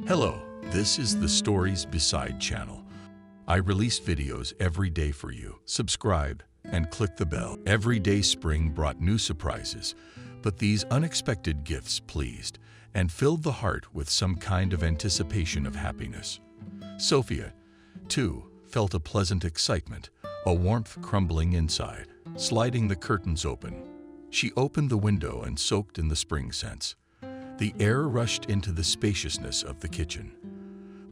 Hello, this is the Stories Beside channel. I release videos every day for you. Subscribe and click the bell. Every day spring brought new surprises, but these unexpected gifts pleased and filled the heart with some kind of anticipation of happiness. Sophia, too, felt a pleasant excitement, a warmth crumbling inside. Sliding the curtains open, she opened the window and soaked in the spring scents. The air rushed into the spaciousness of the kitchen.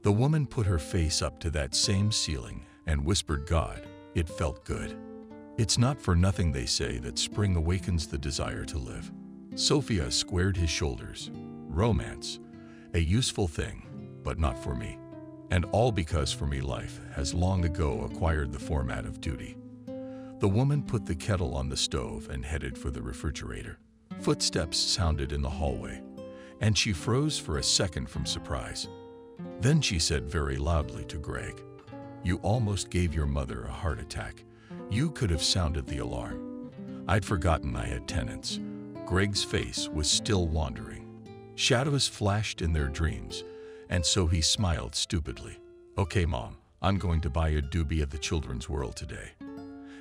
The woman put her face up to that same ceiling and whispered, "God, it felt good." It's not for nothing they say that spring awakens the desire to live. Sophia squared his shoulders. Romance, a useful thing, but not for me. And all because for me life has long ago acquired the format of duty. The woman put the kettle on the stove and headed for the refrigerator. Footsteps sounded in the hallway, and she froze for a second from surprise. Then she said very loudly to Greg, "You almost gave your mother a heart attack. You could have sounded the alarm." I'd forgotten I had tenants. Greg's face was still wandering. Shadows flashed in their dreams, and so he smiled stupidly. "Okay, Mom, I'm going to buy a doobie of the children's world today.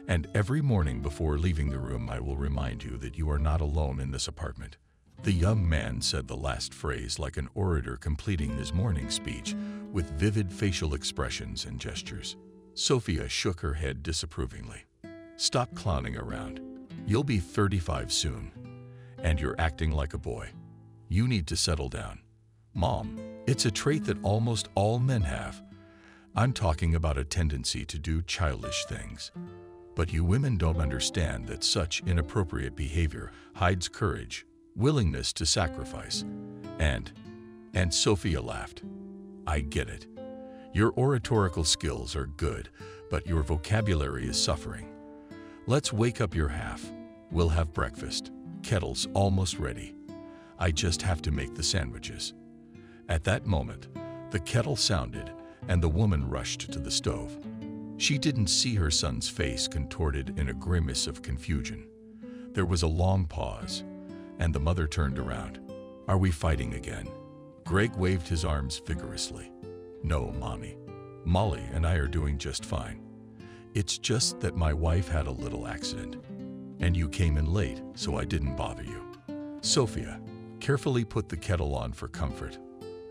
And every morning before leaving the room, I will remind you that you are not alone in this apartment." The young man said the last phrase like an orator completing his morning speech, with vivid facial expressions and gestures. Sophia shook her head disapprovingly. "Stop clowning around. You'll be 35 soon, and you're acting like a boy. You need to settle down." "Mom, it's a trait that almost all men have. I'm talking about a tendency to do childish things. But you women don't understand that such inappropriate behavior hides courage, willingness to sacrifice, and Sophia laughed. "I get it. Your oratorical skills are good, but your vocabulary is suffering. Let's wake up your half. We'll have breakfast. Kettle's almost ready. I just have to make the sandwiches." At that moment, the kettle sounded, and the woman rushed to the stove. She didn't see her son's face contorted in a grimace of confusion. There was a long pause, and the mother turned around. "Are we fighting again?" Greg waved his arms vigorously. "No, Mommy. Molly and I are doing just fine. It's just that my wife had a little accident, and you came in late, so I didn't bother you." Sophia carefully put the kettle on for comfort.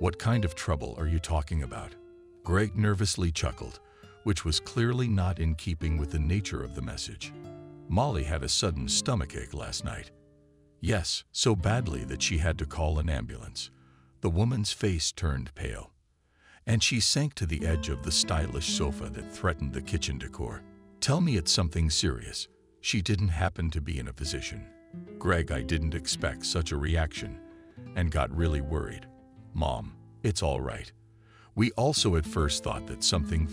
"What kind of trouble are you talking about?" Greg nervously chuckled, which was clearly not in keeping with the nature of the message. "Molly had a sudden stomachache last night. Yes, so badly that she had to call an ambulance." The woman's face turned pale, and she sank to the edge of the stylish sofa that threatened the kitchen decor. "Tell me it's something serious." She didn't happen to be in a physician. Greg, I didn't expect such a reaction, and got really worried. "Mom, it's all right. We also at first thought that something,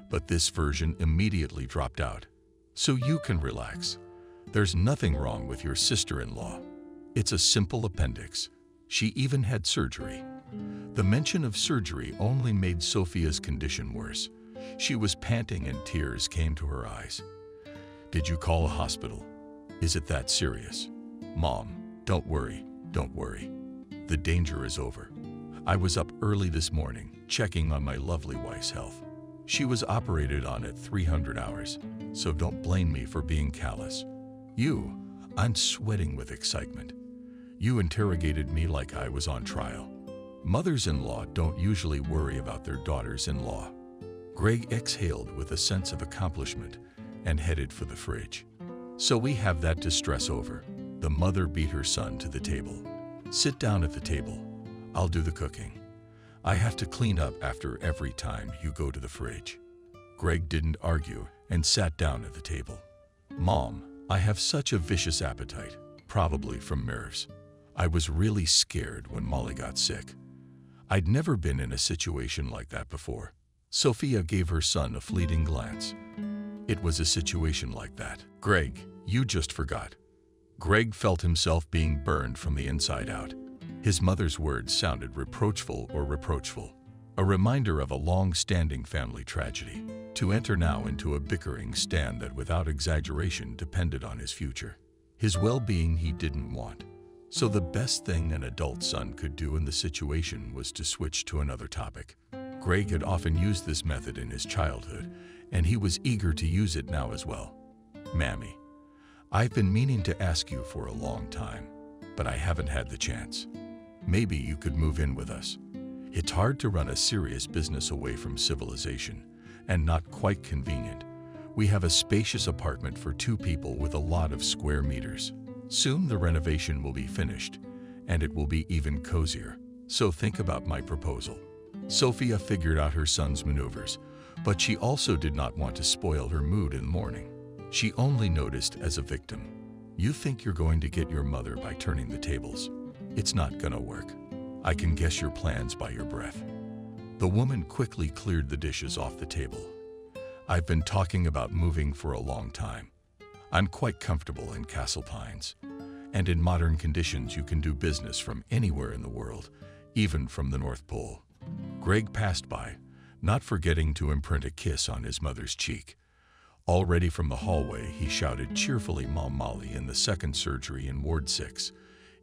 but this version immediately dropped out. So you can relax. There's nothing wrong with your sister-in-law. It's a simple appendix. She even had surgery." The mention of surgery only made Sophia's condition worse. She was panting and tears came to her eyes. "Did you call a hospital? Is it that serious?" "Mom, don't worry. The danger is over. I was up early this morning, checking on my lovely wife's health. She was operated on at 300 hours, so don't blame me for being callous." I'm sweating with excitement. "You interrogated me like I was on trial. Mothers-in-law don't usually worry about their daughters-in-law." Greg exhaled with a sense of accomplishment and headed for the fridge. "So we have that to stress over." The mother beat her son to the table. "Sit down at the table. I'll do the cooking. I have to clean up after every time you go to the fridge." Greg didn't argue and sat down at the table. "Mom, I have such a vicious appetite, probably from nerves. I was really scared when Molly got sick. I'd never been in a situation like that before." Sophia gave her son a fleeting glance. "It was a situation like that. Greg, you just forgot." Greg felt himself being burned from the inside out. His mother's words sounded reproachful, a reminder of a long-standing family tragedy, to enter now into a bickering stand that without exaggeration depended on his future. His well-being he didn't want. So the best thing an adult son could do in the situation was to switch to another topic. Greg had often used this method in his childhood, and he was eager to use it now as well. "Mammy, I've been meaning to ask you for a long time, but I haven't had the chance. Maybe you could move in with us. It's hard to run a serious business away from civilization, and not quite convenient. We have a spacious apartment for 2 people with a lot of square meters. Soon the renovation will be finished, and it will be even cozier. So think about my proposal." Sophia figured out her son's maneuvers, but she also did not want to spoil her mood in the morning. She only noticed as a victim. "You think you're going to get your mother by turning the tables? It's not gonna work. I can guess your plans by your breath." The woman quickly cleared the dishes off the table. "I've been talking about moving for a long time. I'm quite comfortable in Castle Pines, and in modern conditions you can do business from anywhere in the world, even from the North Pole." Greg passed by, not forgetting to imprint a kiss on his mother's cheek. Already from the hallway, he shouted cheerfully, "Mom, Molly in the second surgery in Ward 6.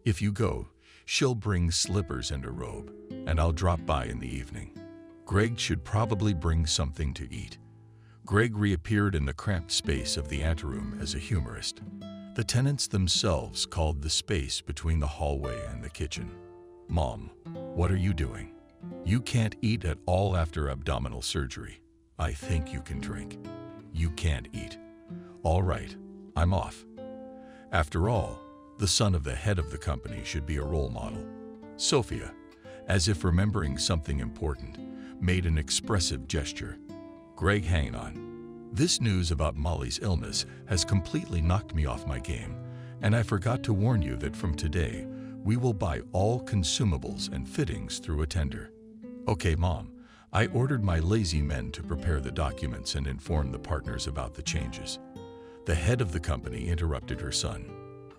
If you go, she'll bring slippers and a robe, and I'll drop by in the evening. Greg should probably bring something to eat." Greg reappeared in the cramped space of the anteroom as a humorist. The tenants themselves called the space between the hallway and the kitchen. "Mom, what are you doing? You can't eat at all after abdominal surgery. I think you can drink. You can't eat. All right, I'm off." After all, the son of the head of the company should be a role model. Sophia, as if remembering something important, made an expressive gesture. "Greg, hang on. This news about Molly's illness has completely knocked me off my game, and I forgot to warn you that from today, we will buy all consumables and fittings through a tender." "Okay, Mom. I ordered my lazy men to prepare the documents and inform the partners about the changes." The head of the company interrupted her son.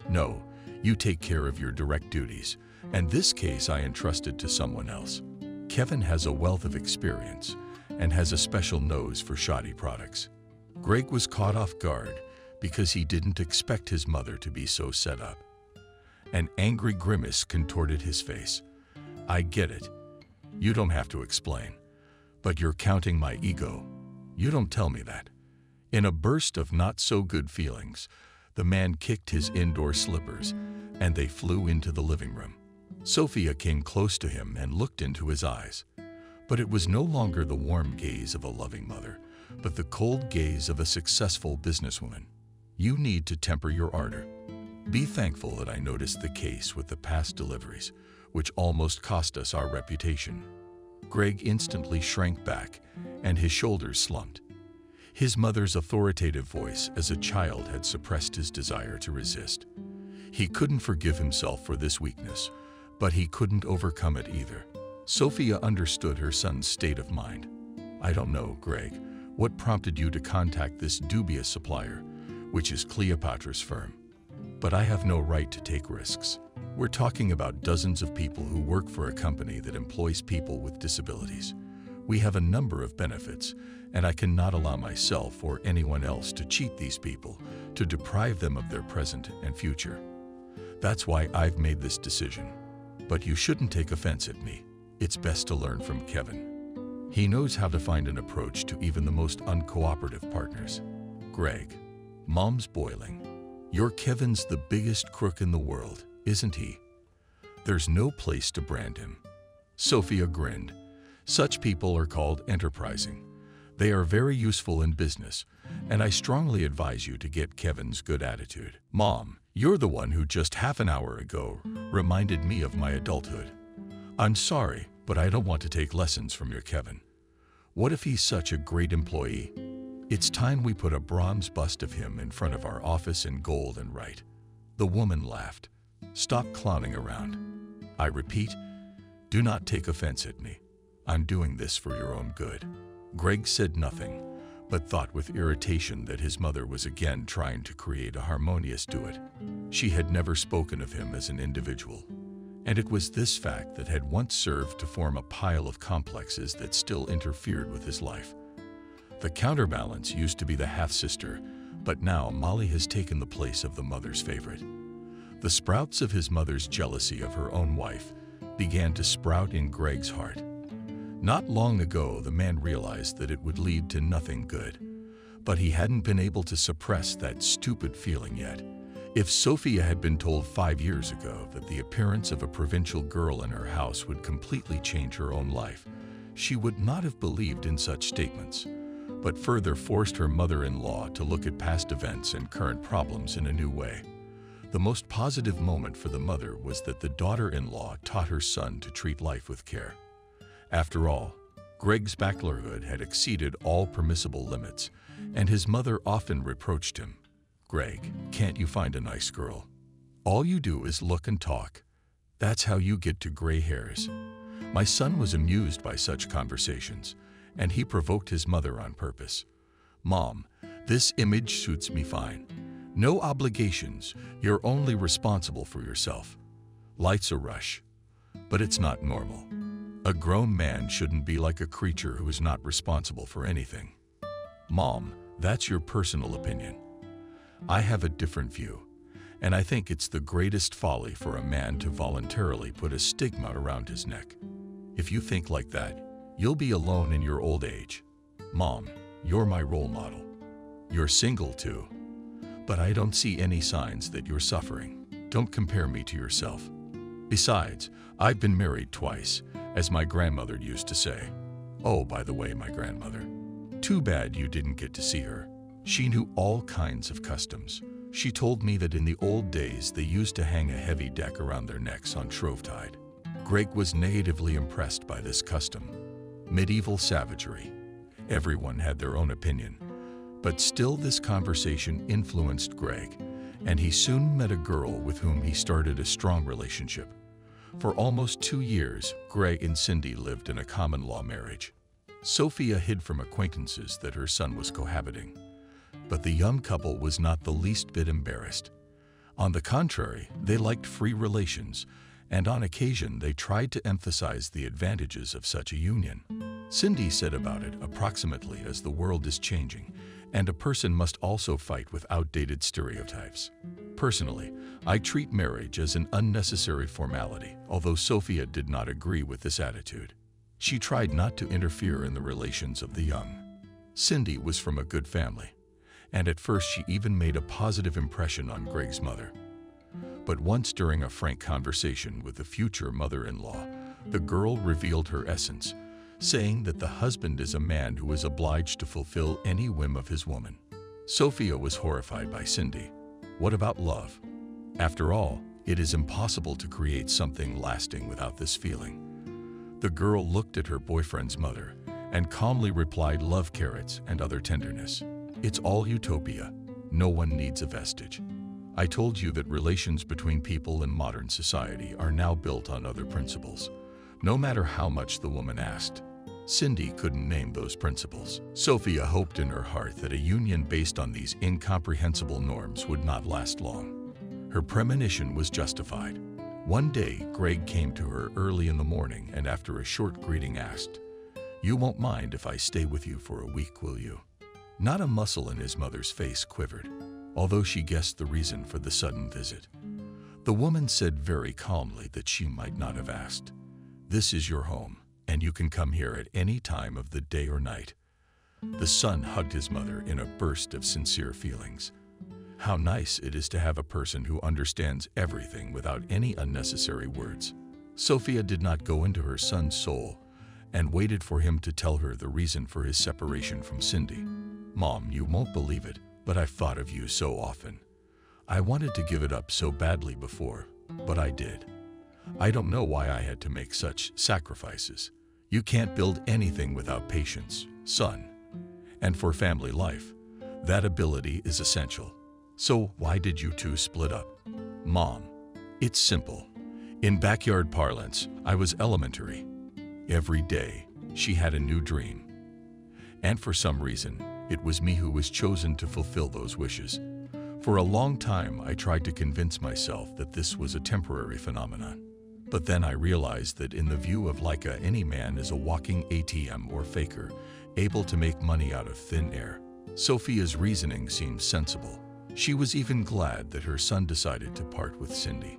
"No, you take care of your direct duties, and this case I entrusted to someone else. Kevin has a wealth of experience and has a special nose for shoddy products." Greg was caught off guard because he didn't expect his mother to be so set up. An angry grimace contorted his face. "I get it. You don't have to explain. But you're counting my ego. You don't tell me that." In a burst of not-so-good feelings, the man kicked his indoor slippers, and they flew into the living room. Sophia came close to him and looked into his eyes. But it was no longer the warm gaze of a loving mother, but the cold gaze of a successful businesswoman. "You need to temper your ardor. Be thankful that I noticed the case with the past deliveries, which almost cost us our reputation." Greg instantly shrank back, and his shoulders slumped. His mother's authoritative voice as a child had suppressed his desire to resist. He couldn't forgive himself for this weakness, but he couldn't overcome it either. Sophia understood her son's state of mind. "I don't know, Greg, what prompted you to contact this dubious supplier, which is Cleopatra's firm. But I have no right to take risks. We're talking about dozens of people who work for a company that employs people with disabilities. We have a number of benefits, and I cannot allow myself or anyone else to cheat these people, to deprive them of their present and future. That's why I've made this decision. But you shouldn't take offense at me. It's best to learn from Kevin. He knows how to find an approach to even the most uncooperative partners." "Greg, Mom's boiling. Your Kevin's the biggest crook in the world, isn't he? There's no place to brand him." Sophia grinned. "Such people are called enterprising. They are very useful in business, and I strongly advise you to get Kevin's good attitude." "Mom, you're the one who just half an hour ago reminded me of my adulthood. I'm sorry, but I don't want to take lessons from your Kevin. What if he's such a great employee? It's time we put a bronze bust of him in front of our office in gold and right." The woman laughed. "Stop clowning around. I repeat, do not take offense at me. I'm doing this for your own good." Greg said nothing, but thought with irritation that his mother was again trying to create a harmonious duet. She had never spoken of him as an individual, and it was this fact that had once served to form a pile of complexes that still interfered with his life. The counterbalance used to be the half-sister, but now Molly has taken the place of the mother's favorite. The sprouts of his mother's jealousy of her own wife began to sprout in Greg's heart. Not long ago, the man realized that it would lead to nothing good, but he hadn't been able to suppress that stupid feeling yet. If Sophia had been told 5 years ago that the appearance of a provincial girl in her house would completely change her own life, she would not have believed in such statements, but further forced her mother-in-law to look at past events and current problems in a new way. The most positive moment for the mother was that the daughter-in-law taught her son to treat life with care. After all, Greg's bachelorhood had exceeded all permissible limits, and his mother often reproached him. "Greg, can't you find a nice girl? All you do is look and talk. That's how you get to gray hairs." My son was amused by such conversations, and he provoked his mother on purpose. "Mom, this image suits me fine. No obligations, you're only responsible for yourself. Life's a rush, but it's not normal. A grown man shouldn't be like a creature who is not responsible for anything." "Mom, that's your personal opinion. I have a different view, and I think it's the greatest folly for a man to voluntarily put a stigma around his neck. If you think like that, you'll be alone in your old age. Mom, you're my role model. You're single too, but I don't see any signs that you're suffering. Don't compare me to yourself. Besides, I've been married twice, as my grandmother used to say." Oh, by the way, my grandmother. Too bad you didn't get to see her. She knew all kinds of customs. She told me that in the old days they used to hang a heavy deck around their necks on Shrovetide. Greg was natively impressed by this custom. Medieval savagery. Everyone had their own opinion, but still this conversation influenced Greg, and he soon met a girl with whom he started a strong relationship. For almost 2 years, Greg and Cindy lived in a common-law marriage. Sophia hid from acquaintances that her son was cohabiting, but the young couple was not the least bit embarrassed. On the contrary, they liked free relations, and on occasion they tried to emphasize the advantages of such a union. Cindy said about it approximately as the world is changing, and a person must also fight with outdated stereotypes. Personally, I treat marriage as an unnecessary formality, although Sophia did not agree with this attitude. She tried not to interfere in the relations of the young. Cindy was from a good family, and at first she even made a positive impression on Greg's mother. But once during a frank conversation with the future mother-in-law, the girl revealed her essence, saying that the husband is a man who is obliged to fulfill any whim of his woman. Sophia was horrified by Cindy. What about love? After all, it is impossible to create something lasting without this feeling. The girl looked at her boyfriend's mother and calmly replied, "Love, carrots, and other tenderness. It's all utopia. No one needs a vestige. I told you that relations between people in modern society are now built on other principles, no matter how much the woman asked." Cindy couldn't name those principles. Sophia hoped in her heart that a union based on these incomprehensible norms would not last long. Her premonition was justified. One day, Greg came to her early in the morning and after a short greeting asked, "You won't mind if I stay with you for a week, will you?" Not a muscle in his mother's face quivered, although she guessed the reason for the sudden visit. The woman said very calmly that she might not have asked. "This is your home, and you can come here at any time of the day or night." The son hugged his mother in a burst of sincere feelings. How nice it is to have a person who understands everything without any unnecessary words. Sophia did not go into her son's soul and waited for him to tell her the reason for his separation from Cindy. "Mom, you won't believe it, but I've thought of you so often. I wanted to give it up so badly before, but I did. I don't know why I had to make such sacrifices. You can't build anything without patience, son. And for family life, that ability is essential. So why did you two split up?" "Mom, it's simple. In backyard parlance, I was elementary. Every day, she had a new dream. And for some reason, it was me who was chosen to fulfill those wishes. For a long time, I tried to convince myself that this was a temporary phenomenon. But then I realized that in the view of Laika, any man is a walking ATM or faker, able to make money out of thin air." Sophia's reasoning seemed sensible. She was even glad that her son decided to part with Cindy.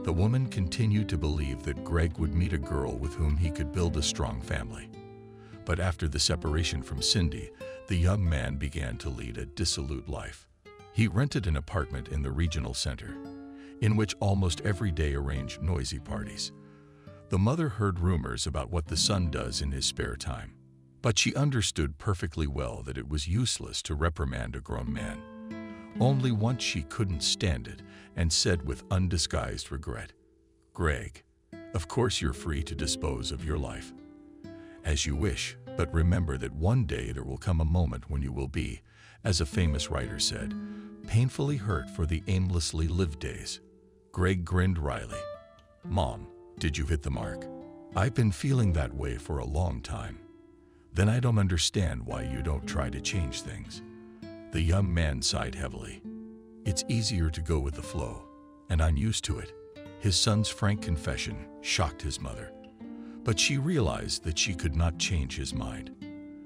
The woman continued to believe that Greg would meet a girl with whom he could build a strong family. But after the separation from Cindy, the young man began to lead a dissolute life. He rented an apartment in the regional center, in which almost every day arranged noisy parties. The mother heard rumors about what the son does in his spare time, but she understood perfectly well that it was useless to reprimand a grown man. Only once she couldn't stand it and said with undisguised regret, "Greg, of course you're free to dispose of your life as you wish, but remember that one day there will come a moment when you will be, as a famous writer said, painfully hurt for the aimlessly lived days." Greg grinned wryly. "Mom, did you hit the mark? I've been feeling that way for a long time." "Then I don't understand why you don't try to change things." The young man sighed heavily. "It's easier to go with the flow, and I'm used to it." His son's frank confession shocked his mother, but she realized that she could not change his mind.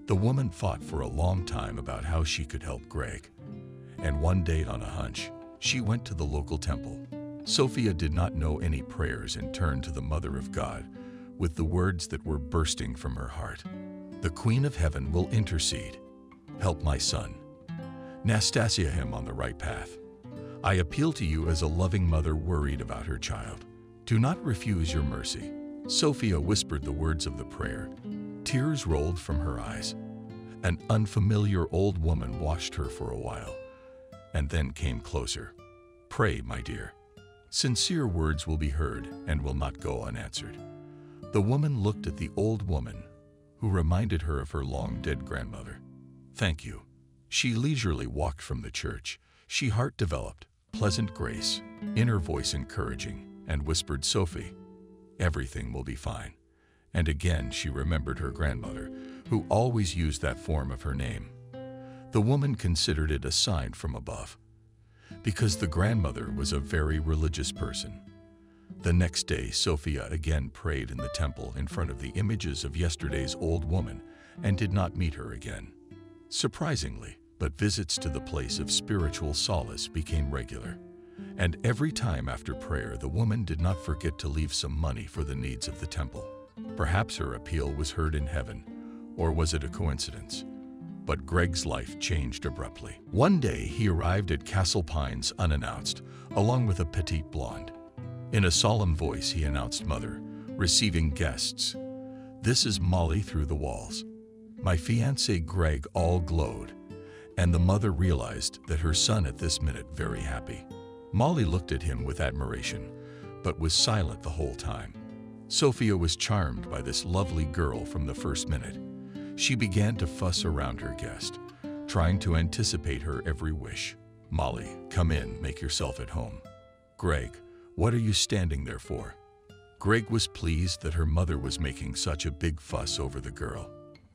The woman thought for a long time about how she could help Greg, and one day on a hunch, she went to the local temple. Sophia did not know any prayers and turned to the Mother of God with the words that were bursting from her heart. "The Queen of Heaven will intercede. Help my son. Nastasia him on the right path. I appeal to you as a loving mother worried about her child. Do not refuse your mercy." Sophia whispered the words of the prayer. Tears rolled from her eyes. An unfamiliar old woman watched her for a while, and then came closer. "Pray, my dear. Sincere words will be heard and will not go unanswered." The woman looked at the old woman, who reminded her of her long-dead grandmother. "Thank you." She leisurely walked from the church. She heart developed, pleasant grace, inner voice encouraging, and whispered, "Sophie, everything will be fine." And again she remembered her grandmother, who always used that form of her name. The woman considered it a sign from above, because the grandmother was a very religious person. The next day, Sophia again prayed in the temple in front of the images of yesterday's old woman and did not meet her again. Surprisingly, but visits to the place of spiritual solace became regular. And every time after prayer, the woman did not forget to leave some money for the needs of the temple. Perhaps her appeal was heard in heaven, or was it a coincidence? But Greg's life changed abruptly. One day, he arrived at Castle Pines unannounced, along with a petite blonde. In a solemn voice, he announced, "Mother, receiving guests. This is Molly through the walls." My fiancé Greg all glowed, and the mother realized that her son at this minute very happy. Molly looked at him with admiration, but was silent the whole time. Sophia was charmed by this lovely girl from the first minute. She began to fuss around her guest, trying to anticipate her every wish. "Molly, come in, make yourself at home." "Greg, what are you standing there for?" Greg was pleased that her mother was making such a big fuss over the girl.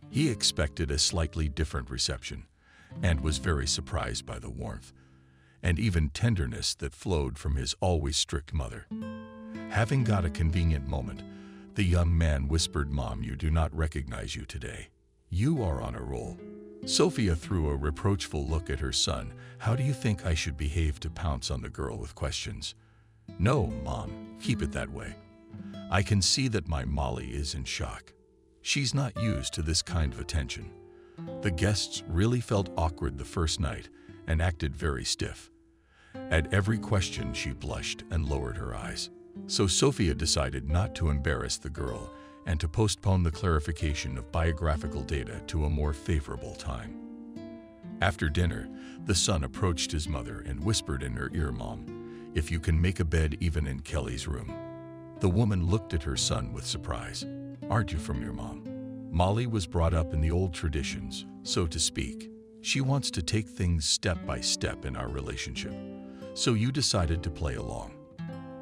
He expected a slightly different reception, and was very surprised by the warmth and even tenderness that flowed from his always strict mother. Having got a convenient moment, the young man whispered, "Mom, you do not recognize you today. You are on a roll." Sophia threw a reproachful look at her son. "How do you think I should behave to pounce on the girl with questions?" "No, Mom, keep it that way. I can see that my Molly is in shock. She's not used to this kind of attention." The guests really felt awkward the first night and acted very stiff. At every question, she blushed and lowered her eyes. So Sophia decided not to embarrass the girl and to postpone the clarification of biographical data to a more favorable time. After dinner, the son approached his mother and whispered in her ear, "Mom, if you can make a bed even in Kelly's room." The woman looked at her son with surprise. "Aren't you from your mom?" Molly was brought up in the old traditions, so to speak. She wants to take things step by step in our relationship. So you decided to play along.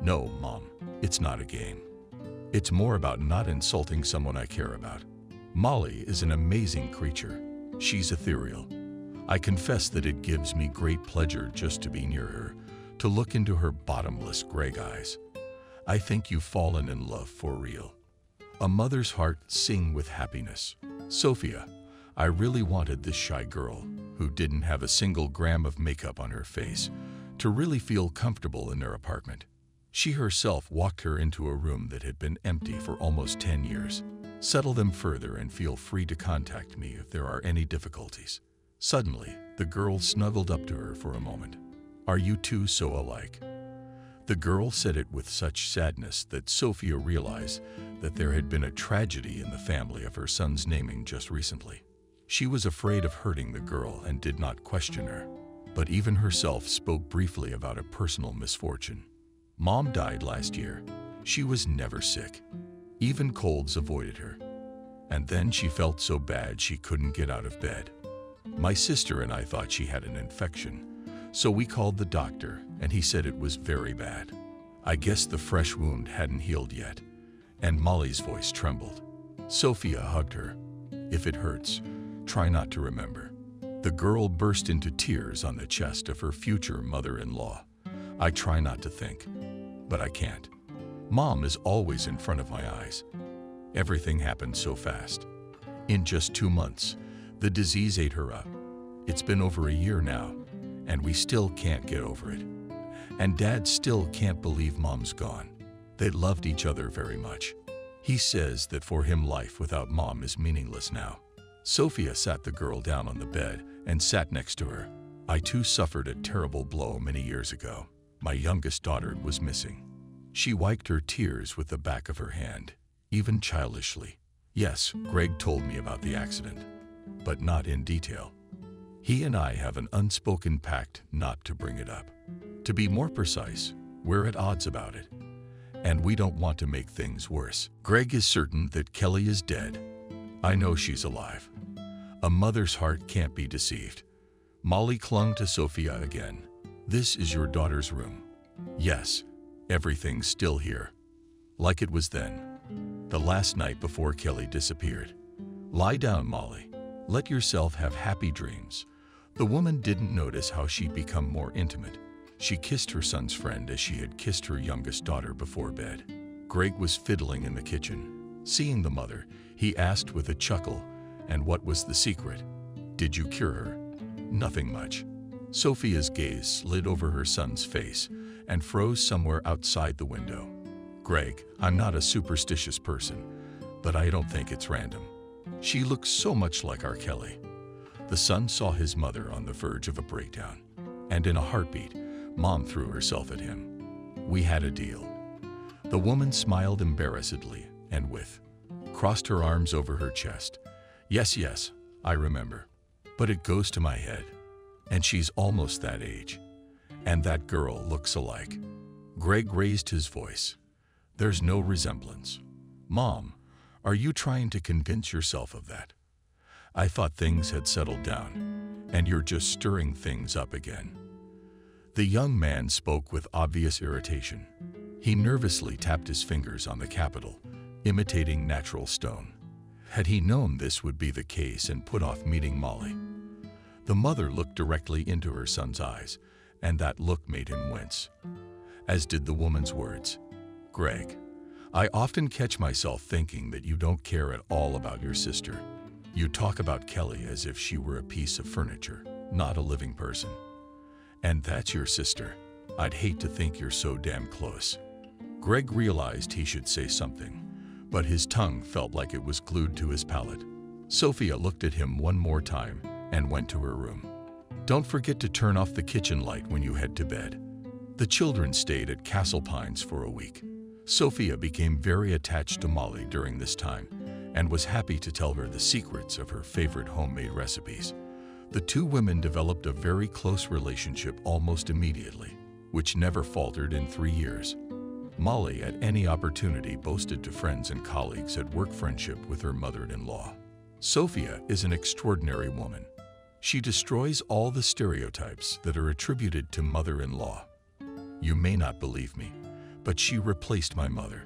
"No, Mom, it's not a game. It's more about not insulting someone I care about." Molly is an amazing creature. She's ethereal. I confess that it gives me great pleasure just to be near her, to look into her bottomless gray eyes. I think you've fallen in love for real. A mother's heart sing with happiness. "Sophia, I really wanted this shy girl, who didn't have a single gram of makeup on her face, to really feel comfortable in their apartment. She herself walked her into a room that had been empty for almost 10 years. Settle them further and feel free to contact me if there are any difficulties. Suddenly, the girl snuggled up to her for a moment. Are you two so alike? The girl said it with such sadness that Sophia realized that there had been a tragedy in the family of her son's naming just recently. She was afraid of hurting the girl and did not question her, but even herself spoke briefly about a personal misfortune. Mom died last year. She was never sick. Even colds avoided her. And then she felt so bad she couldn't get out of bed. My sister and I thought she had an infection, so we called the doctor and he said it was very bad. I guess the fresh wound hadn't healed yet, and Molly's voice trembled. Sophia hugged her. If it hurts, try not to remember. The girl burst into tears on the chest of her future mother-in-law. I try not to think, but I can't. Mom is always in front of my eyes. Everything happened so fast. In just 2 months, the disease ate her up. It's been over a year now, and we still can't get over it. And Dad still can't believe Mom's gone. They loved each other very much. He says that for him life without Mom is meaningless now. Sophia sat the girl down on the bed and sat next to her. I too suffered a terrible blow many years ago. My youngest daughter was missing. She wiped her tears with the back of her hand, even childishly. Yes, Greg told me about the accident, but not in detail. He and I have an unspoken pact not to bring it up. To be more precise, we're at odds about it, and we don't want to make things worse. Greg is certain that Kelly is dead. I know she's alive. A mother's heart can't be deceived. Molly clung to Sophia again. This is your daughter's room. Yes, everything's still here, like it was then, the last night before Kelly disappeared. Lie down, Molly. Let yourself have happy dreams. The woman didn't notice how she'd become more intimate. She kissed her son's friend as she had kissed her youngest daughter before bed. Greg was fiddling in the kitchen. Seeing the mother, he asked with a chuckle, "And what was the secret? Did you cure her?" "Nothing much." Sophia's gaze slid over her son's face and froze somewhere outside the window. "Greg, I'm not a superstitious person, but I don't think it's random. She looks so much like our Kelly." The son saw his mother on the verge of a breakdown, and in a heartbeat, Mom threw herself at him. "We had a deal." The woman smiled embarrassedly and crossed her arms over her chest. Yes, I remember. But it goes to my head. And she's almost that age. And that girl looks alike." Greg raised his voice. "There's no resemblance. Mom, are you trying to convince yourself of that? I thought things had settled down, and you're just stirring things up again." The young man spoke with obvious irritation. He nervously tapped his fingers on the capital, imitating natural stone. Had he known this would be the case and put off meeting Molly? The mother looked directly into her son's eyes, and that look made him wince, as did the woman's words. "Greg, I often catch myself thinking that you don't care at all about your sister. You talk about Kelly as if she were a piece of furniture, not a living person. And that's your sister. I'd hate to think you're so damn close." Greg realized he should say something, but his tongue felt like it was glued to his palate. Sophia looked at him one more time and went to her room. "Don't forget to turn off the kitchen light when you head to bed." The children stayed at Castle Pines for a week. Sophia became very attached to Molly during this time and was happy to tell her the secrets of her favorite homemade recipes. The two women developed a very close relationship almost immediately, which never faltered in 3 years. Molly, at any opportunity, boasted to friends and colleagues her work friendship with her mother-in-law. Sophia is an extraordinary woman. She destroys all the stereotypes that are attributed to mother-in-law. You may not believe me, but she replaced my mother.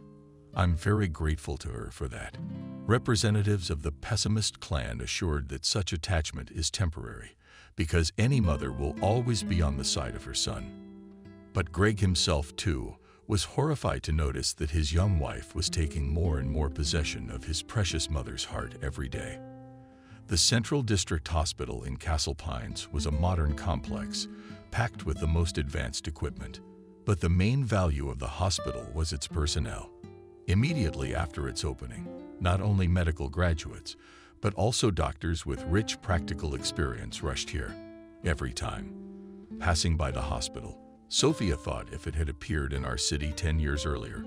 I'm very grateful to her for that. Representatives of the pessimist clan assured that such attachment is temporary, because any mother will always be on the side of her son. But Greg himself, too, was horrified to notice that his young wife was taking more and more possession of his precious mother's heart every day. The Central District Hospital in Castle Pines was a modern complex, packed with the most advanced equipment. But the main value of the hospital was its personnel. Immediately after its opening, not only medical graduates, but also doctors with rich practical experience rushed here. Every time. Passing by the hospital, Sophia thought if it had appeared in our city 10 years earlier,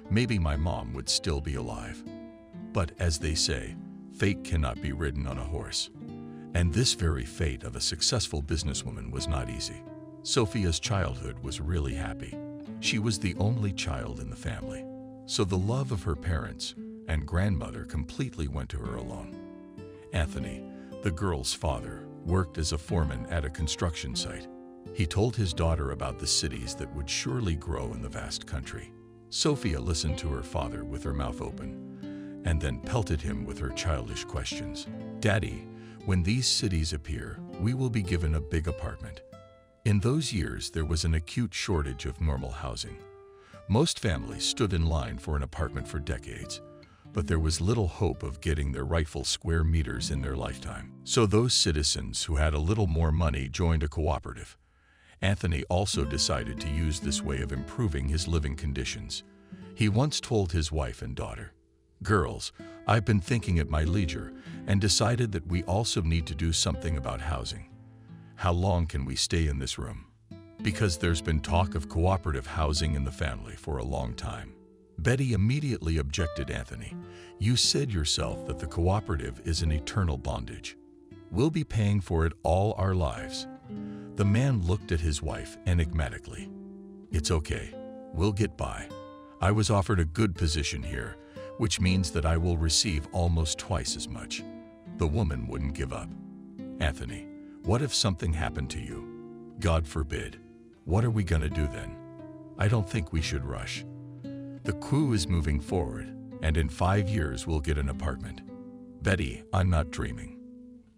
maybe my mom would still be alive. But as they say, fate cannot be ridden on a horse. And this very fate of a successful businesswoman was not easy. Sophia's childhood was really happy. She was the only child in the family, so the love of her parents and grandmother completely went to her alone. Anthony, the girl's father, worked as a foreman at a construction site. He told his daughter about the cities that would surely grow in the vast country. Sophia listened to her father with her mouth open, and then pelted him with her childish questions. "Daddy, when these cities appear, we will be given a big apartment." In those years, there was an acute shortage of normal housing. Most families stood in line for an apartment for decades, but there was little hope of getting their rightful square meters in their lifetime. So those citizens who had a little more money joined a cooperative. Anthony also decided to use this way of improving his living conditions. He once told his wife and daughter, "Girls, I've been thinking at my leisure and decided that we also need to do something about housing. How long can we stay in this room? Because there's been talk of cooperative housing in the family for a long time." Betty immediately objected. "Anthony, you said yourself that the cooperative is an eternal bondage. We'll be paying for it all our lives." The man looked at his wife enigmatically. "It's okay. We'll get by. I was offered a good position here, which means that I will receive almost twice as much." The woman wouldn't give up. "Anthony, what if something happened to you? God forbid. What are we gonna do then? I don't think we should rush. The crew is moving forward, and in 5 years we'll get an apartment." "Betty, I'm not dreaming.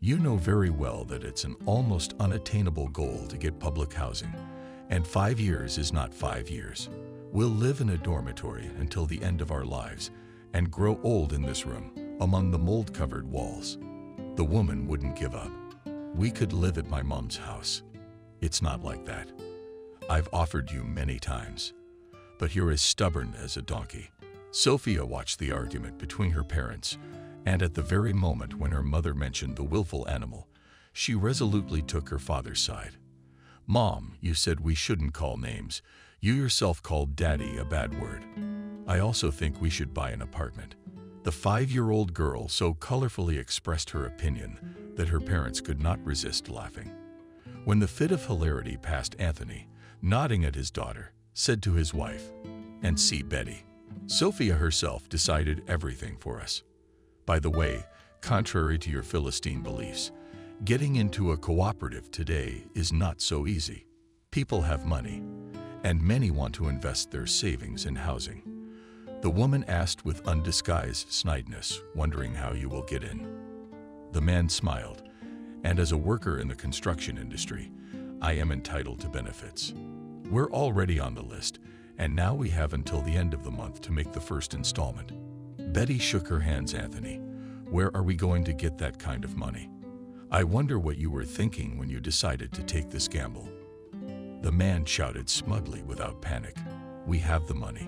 You know very well that it's an almost unattainable goal to get public housing, and 5 years is not 5 years. We'll live in a dormitory until the end of our lives and grow old in this room, among the mold-covered walls." The woman wouldn't give up. "We could live at my mom's house." "It's not like that. I've offered you many times, but you're as stubborn as a donkey." Sophia watched the argument between her parents, and at the very moment when her mother mentioned the willful animal, she resolutely took her father's side. "Mom, you said we shouldn't call names. You yourself called Daddy a bad word. I also think we should buy an apartment." The 5-year-old girl so colorfully expressed her opinion that her parents could not resist laughing. When the fit of hilarity passed, Anthony, nodding at his daughter, said to his wife, "And see, Betty, Sophia herself decided everything for us. By the way, contrary to your Philistine beliefs, getting into a cooperative today is not so easy. People have money, and many want to invest their savings in housing." The woman asked with undisguised snidiness, "Wondering how you will get in?" The man smiled, "And as a worker in the construction industry, I am entitled to benefits. We're already on the list, and now we have until the end of the month to make the first installment." Betty shook her hands. "Anthony, where are we going to get that kind of money? I wonder what you were thinking when you decided to take this gamble." The man shouted smugly without panic, "We have the money.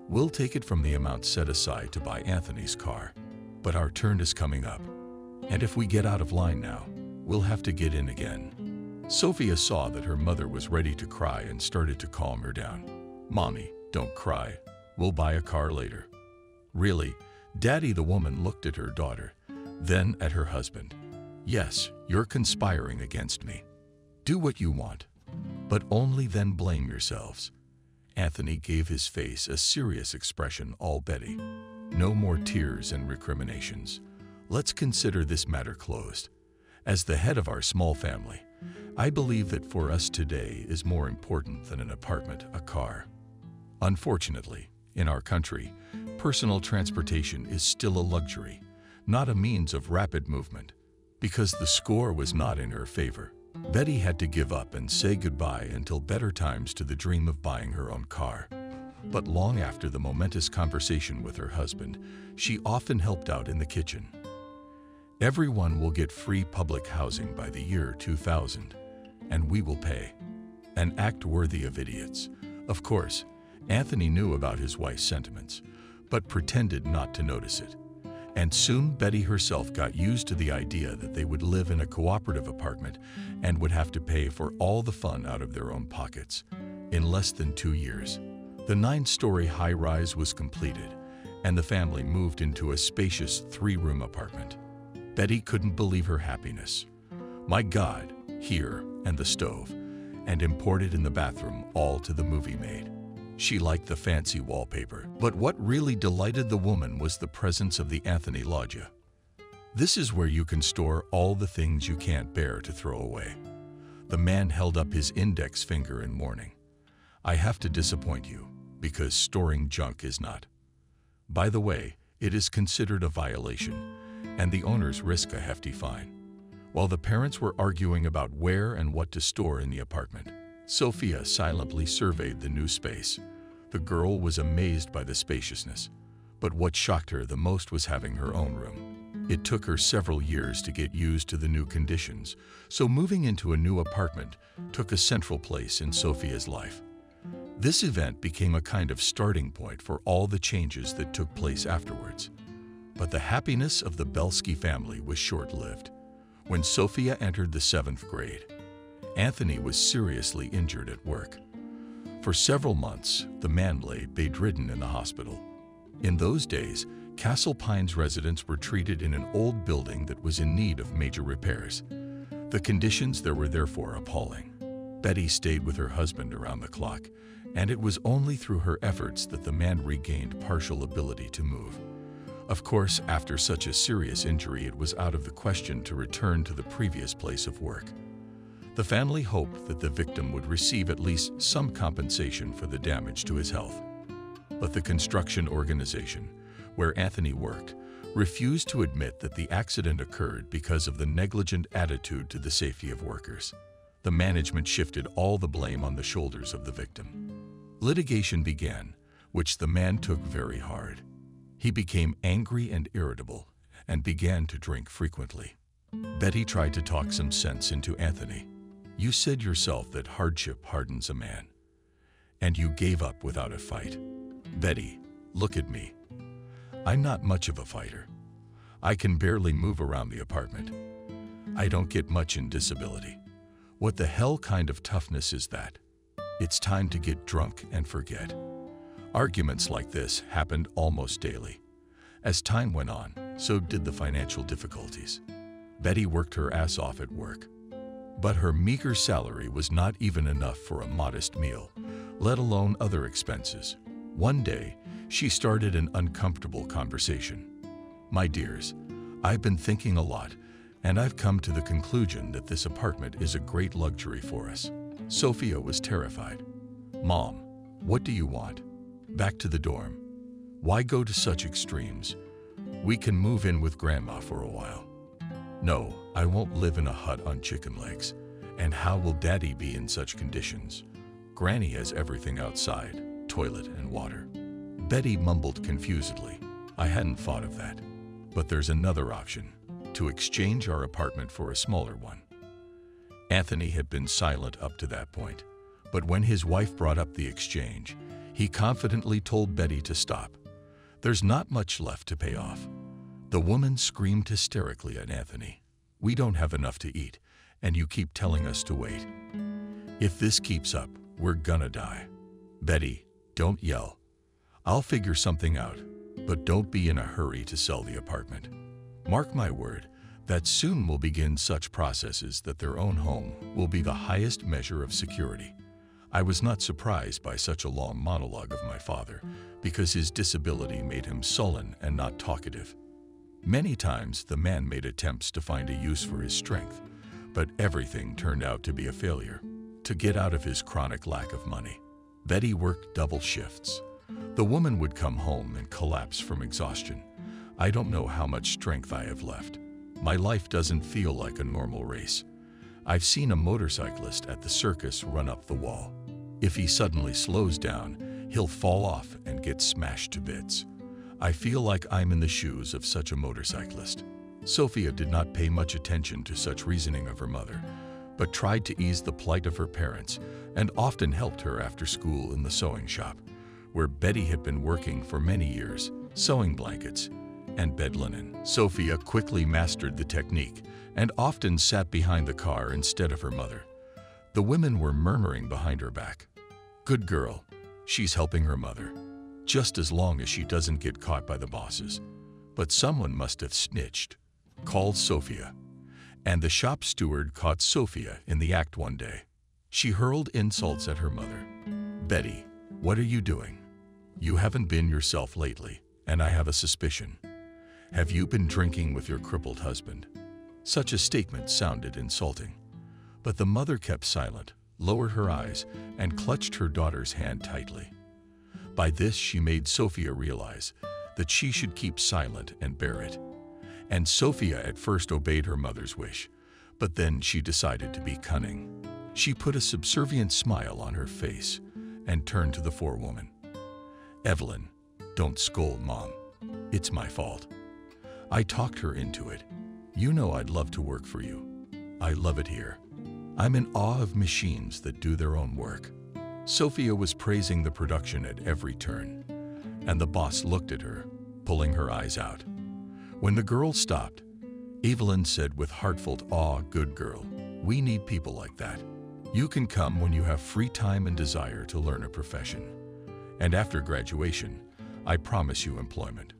We'll take it from the amount set aside to buy Anthony's car. But our turn is coming up. And if we get out of line now, we'll have to get in again." Sophia saw that her mother was ready to cry and started to calm her down. "Mommy, don't cry. We'll buy a car later." "Really, Daddy?" The woman looked at her daughter, then at her husband. "Yes, you're conspiring against me. Do what you want, but only then blame yourselves." Anthony gave his face a serious expression. "All Betty. No more tears and recriminations. Let's consider this matter closed. As the head of our small family, I believe that for us today is more important than an apartment, a car. Unfortunately, in our country, personal transportation is still a luxury, not a means of rapid movement." Because the score was not in her favor, Betty had to give up and say goodbye until better times to the dream of buying her own car. But long after the momentous conversation with her husband, she often helped out in the kitchen. Everyone will get free public housing by the year 2000, and we will pay. An act worthy of idiots. Of course, Anthony knew about his wife's sentiments, but pretended not to notice it. And soon Betty herself got used to the idea that they would live in a cooperative apartment and would have to pay for all the fun out of their own pockets. In less than 2 years, the 9-story high-rise was completed, and the family moved into a spacious 3-room apartment. Betty couldn't believe her happiness. My God, here, and the stove, and imported in the bathroom, all to the movie maid. She liked the fancy wallpaper, but what really delighted the woman was the presence of the Anthony Loggia. This is where you can store all the things you can't bear to throw away. The man held up his index finger in mourning. I have to disappoint you, because storing junk is not. By the way, it is considered a violation, and the owners risk a hefty fine. While the parents were arguing about where and what to store in the apartment, Sophia silently surveyed the new space. The girl was amazed by the spaciousness, but what shocked her the most was having her own room. It took her several years to get used to the new conditions, so moving into a new apartment took a central place in Sophia's life. This event became a kind of starting point for all the changes that took place afterwards. But the happiness of the Belsky family was short-lived. When Sophia entered the 7th grade, Anthony was seriously injured at work. For several months, the man lay bedridden in the hospital. In those days, Castle Pines residents were treated in an old building that was in need of major repairs. The conditions there were therefore appalling. Betty stayed with her husband around the clock, and it was only through her efforts that the man regained partial ability to move. Of course, after such a serious injury, it was out of the question to return to the previous place of work. The family hoped that the victim would receive at least some compensation for the damage to his health. But the construction organization, where Anthony worked, refused to admit that the accident occurred because of the negligent attitude to the safety of workers. The management shifted all the blame on the shoulders of the victim. Litigation began, which the man took very hard. He became angry and irritable and began to drink frequently. Betty tried to talk some sense into Anthony. You said yourself that hardship hardens a man, and you gave up without a fight. Betty, look at me. I'm not much of a fighter. I can barely move around the apartment. I don't get much in disability. What the hell kind of toughness is that? It's time to get drunk and forget. Arguments like this happened almost daily. As time went on, so did the financial difficulties. Betty worked her ass off at work. But her meager salary was not even enough for a modest meal, let alone other expenses. One day, she started an uncomfortable conversation. My dears, I've been thinking a lot, and I've come to the conclusion that this apartment is a great luxury for us. Sophia was terrified. Mom, what do you want? Back to the dorm. Why go to such extremes? We can move in with Grandma for a while. No, I won't live in a hut on chicken legs. And how will Daddy be in such conditions? Granny has everything outside, toilet and water. Betty mumbled confusedly. I hadn't thought of that. But there's another option, to exchange our apartment for a smaller one. Anthony had been silent up to that point, but when his wife brought up the exchange, he confidently told Betty to stop. There's not much left to pay off. The woman screamed hysterically at Anthony. We don't have enough to eat, and you keep telling us to wait. If this keeps up, we're gonna die. Betty, don't yell. I'll figure something out, but don't be in a hurry to sell the apartment. Mark my word, that soon will begin such processes that their own home will be the highest measure of security. I was not surprised by such a long monologue of my father, because his disability made him sullen and not talkative. Many times the man made attempts to find a use for his strength, but everything turned out to be a failure. To get out of his chronic lack of money, Betty worked double shifts. The woman would come home and collapse from exhaustion. I don't know how much strength I have left. My life doesn't feel like a normal race. I've seen a motorcyclist at the circus run up the wall. If he suddenly slows down, he'll fall off and get smashed to bits. I feel like I'm in the shoes of such a motorcyclist. Sophia did not pay much attention to such reasoning of her mother, but tried to ease the plight of her parents and often helped her after school in the sewing shop, where Betty had been working for many years, sewing blankets and bed linen. Sophia quickly mastered the technique and often sat behind the car instead of her mother. The women were murmuring behind her back, "Good girl, she's helping her mother, just as long as she doesn't get caught by the bosses." But someone must have snitched, called Sophia, and the shop steward caught Sophia in the act one day. She hurled insults at her mother. "Betty, what are you doing? You haven't been yourself lately, and I have a suspicion. Have you been drinking with your crippled husband?" Such a statement sounded insulting, but the mother kept silent, lowered her eyes, and clutched her daughter's hand tightly. By this, she made Sophia realize that she should keep silent and bear it. And Sophia at first obeyed her mother's wish, but then she decided to be cunning. She put a subservient smile on her face and turned to the forewoman. "Evelyn, don't scold Mom. It's my fault. I talked her into it. You know I'd love to work for you. I love it here. I'm in awe of machines that do their own work." Sophia was praising the production at every turn, and the boss looked at her, pulling her eyes out. When the girl stopped, Evelyn said with heartfelt awe, "Good girl, we need people like that. You can come when you have free time and desire to learn a profession. And after graduation, I promise you employment."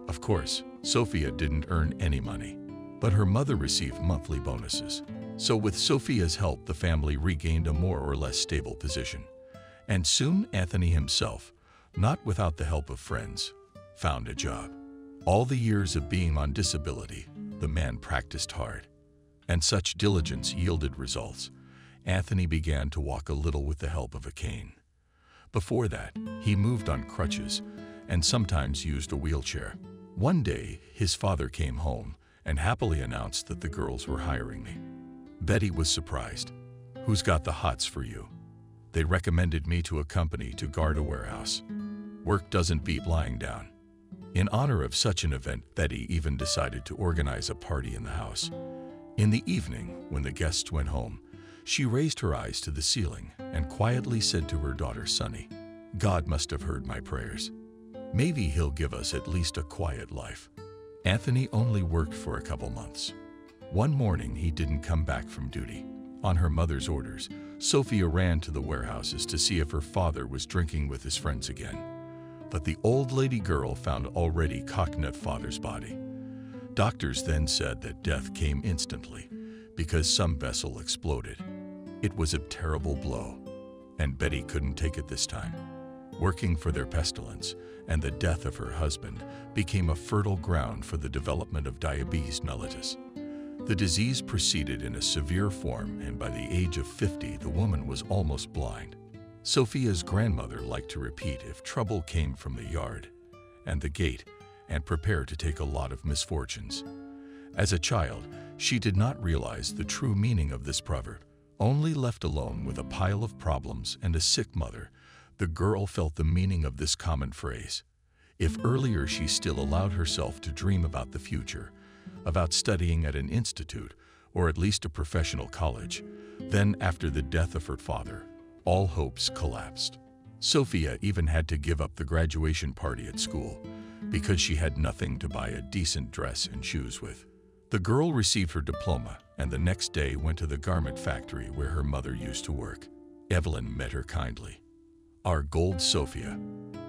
Of course, Sophia didn't earn any money, but her mother received monthly bonuses. So with Sophia's help, the family regained a more or less stable position. And soon Anthony himself, not without the help of friends, found a job. All the years of being on disability, the man practiced hard, and such diligence yielded results. Anthony began to walk a little with the help of a cane. Before that, he moved on crutches and sometimes used a wheelchair. One day, his father came home and happily announced that the girls were hiring me. Betty was surprised. "Who's got the hots for you? They recommended me to a company to guard a warehouse. Work doesn't beat lying down." In honor of such an event, Betty even decided to organize a party in the house. In the evening, when the guests went home, she raised her eyes to the ceiling and quietly said to her daughter Sunny, "God must have heard my prayers. Maybe he'll give us at least a quiet life." Anthony only worked for a couple months. One morning, he didn't come back from duty. On her mother's orders, Sophia ran to the warehouses to see if her father was drinking with his friends again. But the old lady girl found already cocknut father's body. Doctors then said that death came instantly because some vessel exploded. It was a terrible blow, and Betty couldn't take it this time. Working for their pestilence and the death of her husband became a fertile ground for the development of diabetes mellitus. The disease proceeded in a severe form, and by the age of 50, the woman was almost blind. Sophia's grandmother liked to repeat, "If trouble came from the yard and the gate," and prepare to take a lot of misfortunes. As a child, she did not realize the true meaning of this proverb. Only left alone with a pile of problems and a sick mother, the girl felt the meaning of this common phrase. If earlier she still allowed herself to dream about the future, about studying at an institute or at least a professional college, then after the death of her father, all hopes collapsed. Sophia even had to give up the graduation party at school because she had nothing to buy a decent dress and shoes with. The girl received her diploma and the next day went to the garment factory where her mother used to work. Evelyn met her kindly. "Our gold Sophia,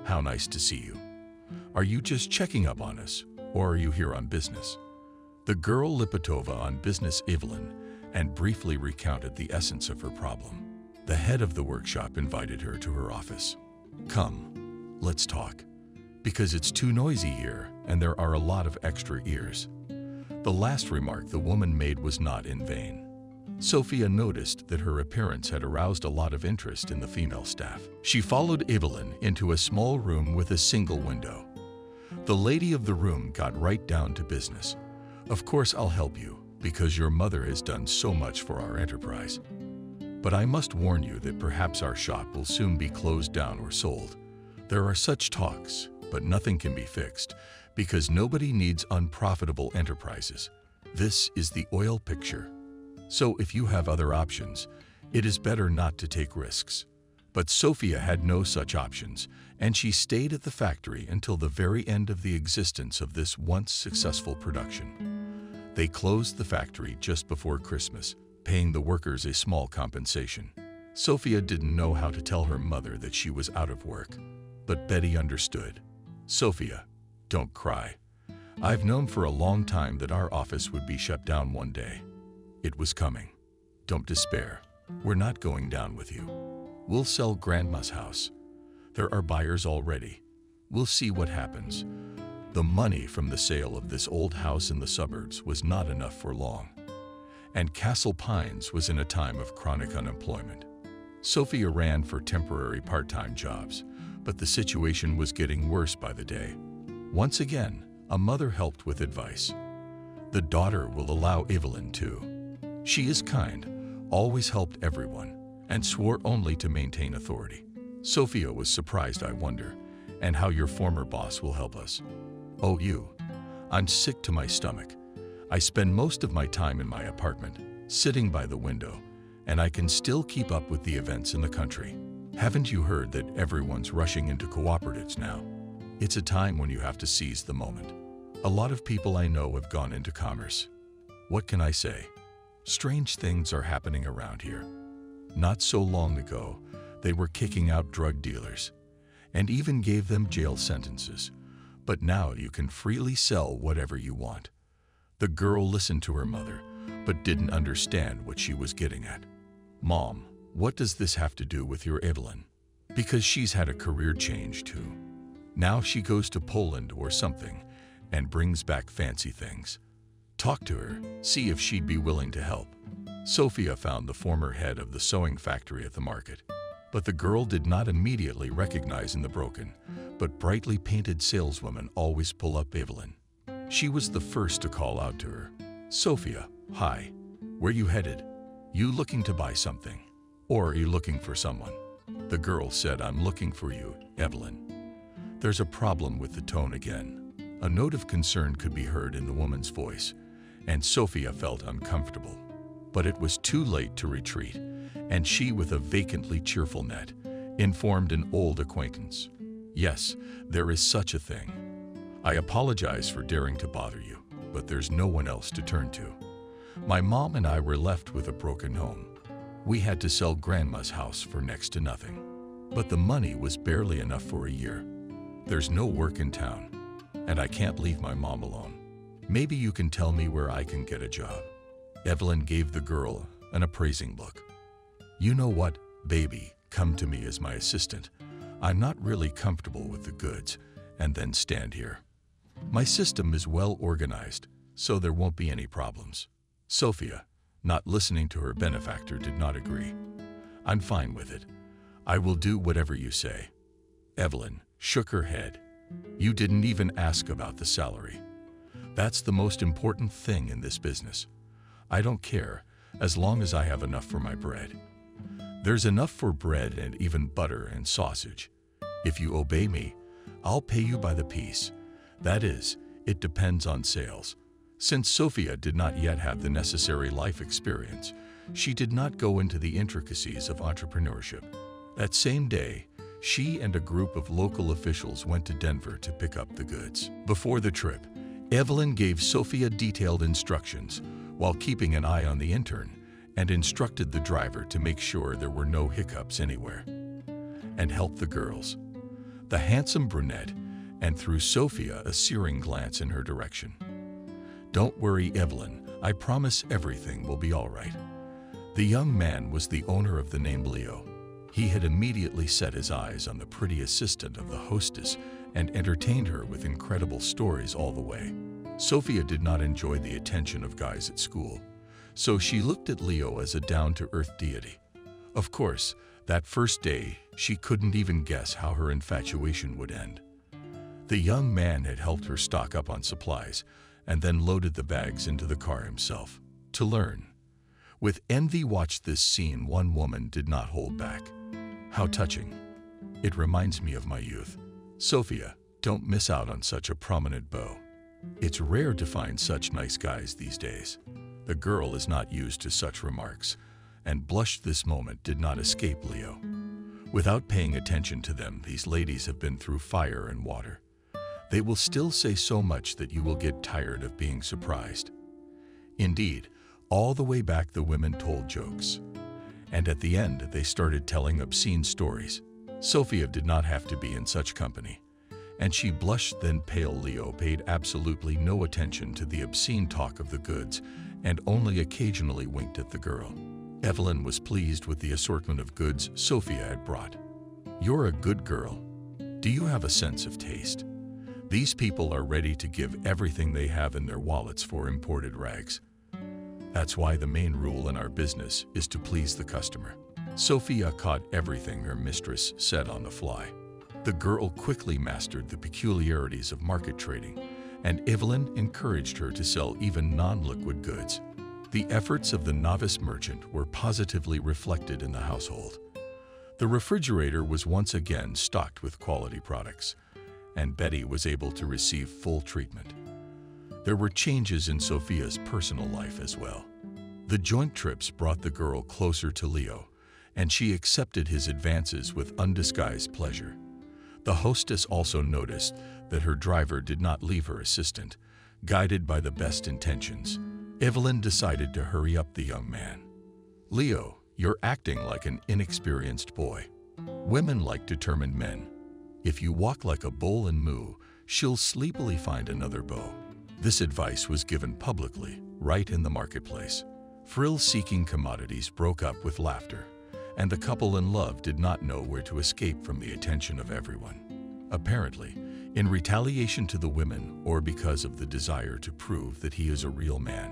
how nice to see you. Are you just checking up on us, or are you here on business?" The girl Lipatova on business Evelyn and briefly recounted the essence of her problem. The head of the workshop invited her to her office. "Come, let's talk, because it's too noisy here and there are a lot of extra ears." The last remark the woman made was not in vain. Sophia noticed that her appearance had aroused a lot of interest in the female staff. She followed Evelyn into a small room with a single window. The lady of the room got right down to business. "Of course I'll help you, because your mother has done so much for our enterprise. But I must warn you that perhaps our shop will soon be closed down or sold. There are such talks, but nothing can be fixed, because nobody needs unprofitable enterprises. This is the oil picture. So if you have other options, it is better not to take risks. But Sophia had no such options, and she stayed at the factory until the very end of the existence of this once successful production. They closed the factory just before Christmas, paying the workers a small compensation. Sophia didn't know how to tell her mother that she was out of work, but Betty understood. "Sophia, don't cry. I've known for a long time that our office would be shut down one day. It was coming. Don't despair. We're not going down with you. We'll sell Grandma's house. There are buyers already. We'll see what happens." The money from the sale of this old house in the suburbs was not enough for long, and Castle Pines was in a time of chronic unemployment. Sophia ran for temporary part-time jobs, but the situation was getting worse by the day. Once again, a mother helped with advice. The daughter will allow Evelyn too. She is kind, always helped everyone, and swore only to maintain authority. Sophia was surprised. "I wonder, and how your former boss will help us." "Oh, I'm sick to my stomach. I spend most of my time in my apartment, sitting by the window, and I can still keep up with the events in the country. Haven't you heard that everyone's rushing into cooperatives now? It's a time when you have to seize the moment. A lot of people I know have gone into commerce. What can I say? Strange things are happening around here. Not so long ago, they were kicking out drug dealers and even gave them jail sentences. But now you can freely sell whatever you want." The girl listened to her mother, but didn't understand what she was getting at. "Mom, what does this have to do with your Evelyn?" "Because she's had a career change too. Now she goes to Poland or something and brings back fancy things. Talk to her, see if she'd be willing to help." Sophia found the former head of the sewing factory at the market, but the girl did not immediately recognize in the broken, but brightly painted saleswoman always pull up Evelyn. She was the first to call out to her. "Sophia, hi. Where you headed? You looking to buy something? Or are you looking for someone?" The girl said, "I'm looking for you, Evelyn." There's a problem with the tone again. A note of concern could be heard in the woman's voice, and Sophia felt uncomfortable. But it was too late to retreat, and she, with a vacantly cheerful net, informed an old acquaintance. "Yes, there is such a thing. I apologize for daring to bother you, but there's no one else to turn to. My mom and I were left with a broken home. We had to sell Grandma's house for next to nothing. But the money was barely enough for a year. There's no work in town, and I can't leave my mom alone. Maybe you can tell me where I can get a job." Evelyn gave the girl an appraising look. "You know what, baby, come to me as my assistant. I'm not really comfortable with the goods, and then stand here. My system is well organized, so there won't be any problems." Sophia, not listening to her benefactor, did not agree. "I'm fine with it. I will do whatever you say." Evelyn shook her head. "You didn't even ask about the salary. That's the most important thing in this business. I don't care, as long as I have enough for my bread. There's enough for bread and even butter and sausage. If you obey me, I'll pay you by the piece. That is, it depends on sales." Since Sophia did not yet have the necessary life experience, she did not go into the intricacies of entrepreneurship. That same day, she and a group of local officials went to Denver to pick up the goods. Before the trip, Evelyn gave Sophia detailed instructions while keeping an eye on the intern, and instructed the driver to make sure there were no hiccups anywhere, and helped the girls. The handsome brunette, and threw Sophia a searing glance in her direction. "Don't worry, Evelyn, I promise everything will be all right." The young man was the owner of the name Leo. He had immediately set his eyes on the pretty assistant of the hostess and entertained her with incredible stories all the way. Sophia did not enjoy the attention of guys at school, so she looked at Leo as a down-to-earth deity. Of course, that first day, she couldn't even guess how her infatuation would end. The young man had helped her stock up on supplies and then loaded the bags into the car himself. To learn. With envy watched this scene, one woman did not hold back. "How touching. It reminds me of my youth. Sophia, don't miss out on such a prominent beau." It's rare to find such nice guys these days. The girl is not used to such remarks, and blushed. This moment did not escape Leo. Without paying attention to them, these ladies have been through fire and water. They will still say so much that you will get tired of being surprised. Indeed, all the way back the women told jokes. And at the end, they started telling obscene stories. Sophia did not have to be in such company. And she blushed. Then pale Leo paid absolutely no attention to the obscene talk of the goods and only occasionally winked at the girl. Evelyn was pleased with the assortment of goods Sophia had brought. "You're a good girl. Do you have a sense of taste? These people are ready to give everything they have in their wallets for imported rags. That's why the main rule in our business is to please the customer." Sophia caught everything her mistress said on the fly. The girl quickly mastered the peculiarities of market trading, and Evelyn encouraged her to sell even non-liquid goods. The efforts of the novice merchant were positively reflected in the household. The refrigerator was once again stocked with quality products, and Betty was able to receive full treatment. There were changes in Sophia's personal life as well. The joint trips brought the girl closer to Leo, and she accepted his advances with undisguised pleasure. The hostess also noticed that her driver did not leave her assistant. Guided by the best intentions, Evelyn decided to hurry up the young man. "Leo, you're acting like an inexperienced boy. Women like determined men. If you walk like a bull and moo, she'll sleepily find another beau." This advice was given publicly, right in the marketplace. Frill-seeking commodities broke up with laughter, and the couple in love did not know where to escape from the attention of everyone. Apparently, in retaliation to the women or because of the desire to prove that he is a real man,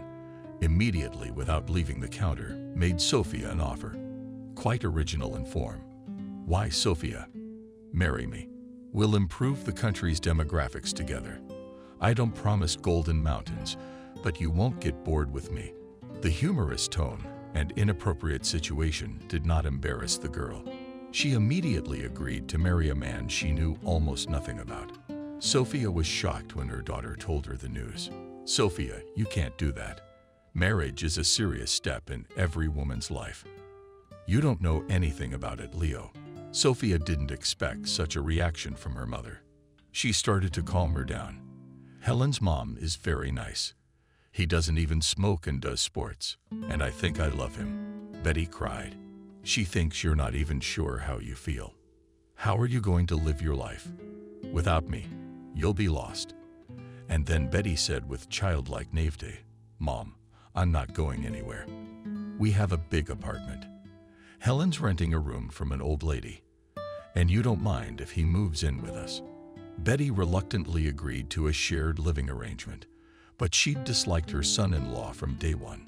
immediately without leaving the counter, made Sophia an offer. Quite original in form. "Why, Sophia? Marry me. We'll improve the country's demographics together. I don't promise golden mountains, but you won't get bored with me." The humorous tone and inappropriate situation did not embarrass the girl. She immediately agreed to marry a man she knew almost nothing about. Sophia was shocked when her daughter told her the news. "Sophia, you can't do that. Marriage is a serious step in every woman's life. You don't know anything about it, Leo." Sophia didn't expect such a reaction from her mother. She started to calm her down. "Helen's mom is very nice. He doesn't even smoke and does sports, and I think I love him." Betty cried. "She thinks you're not even sure how you feel. How are you going to live your life? Without me, you'll be lost." And then Betty said with childlike naivete, "Mom, I'm not going anywhere. We have a big apartment. Helen's renting a room from an old lady, and you don't mind if he moves in with us." Betty reluctantly agreed to a shared living arrangement, but she'd disliked her son-in-law from day one.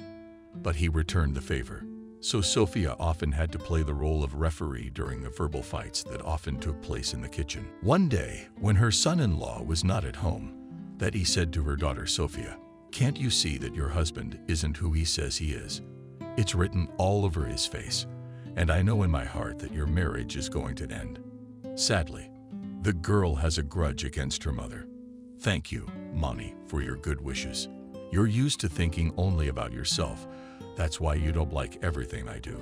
But he returned the favor, so Sophia often had to play the role of referee during the verbal fights that often took place in the kitchen. One day, when her son-in-law was not at home, Betty said to her daughter Sophia, "Can't you see that your husband isn't who he says he is? It's written all over his face, and I know in my heart that your marriage is going to end." Sadly, the girl has a grudge against her mother. "Thank you, Mommy, for your good wishes. You're used to thinking only about yourself. That's why you don't like everything I do."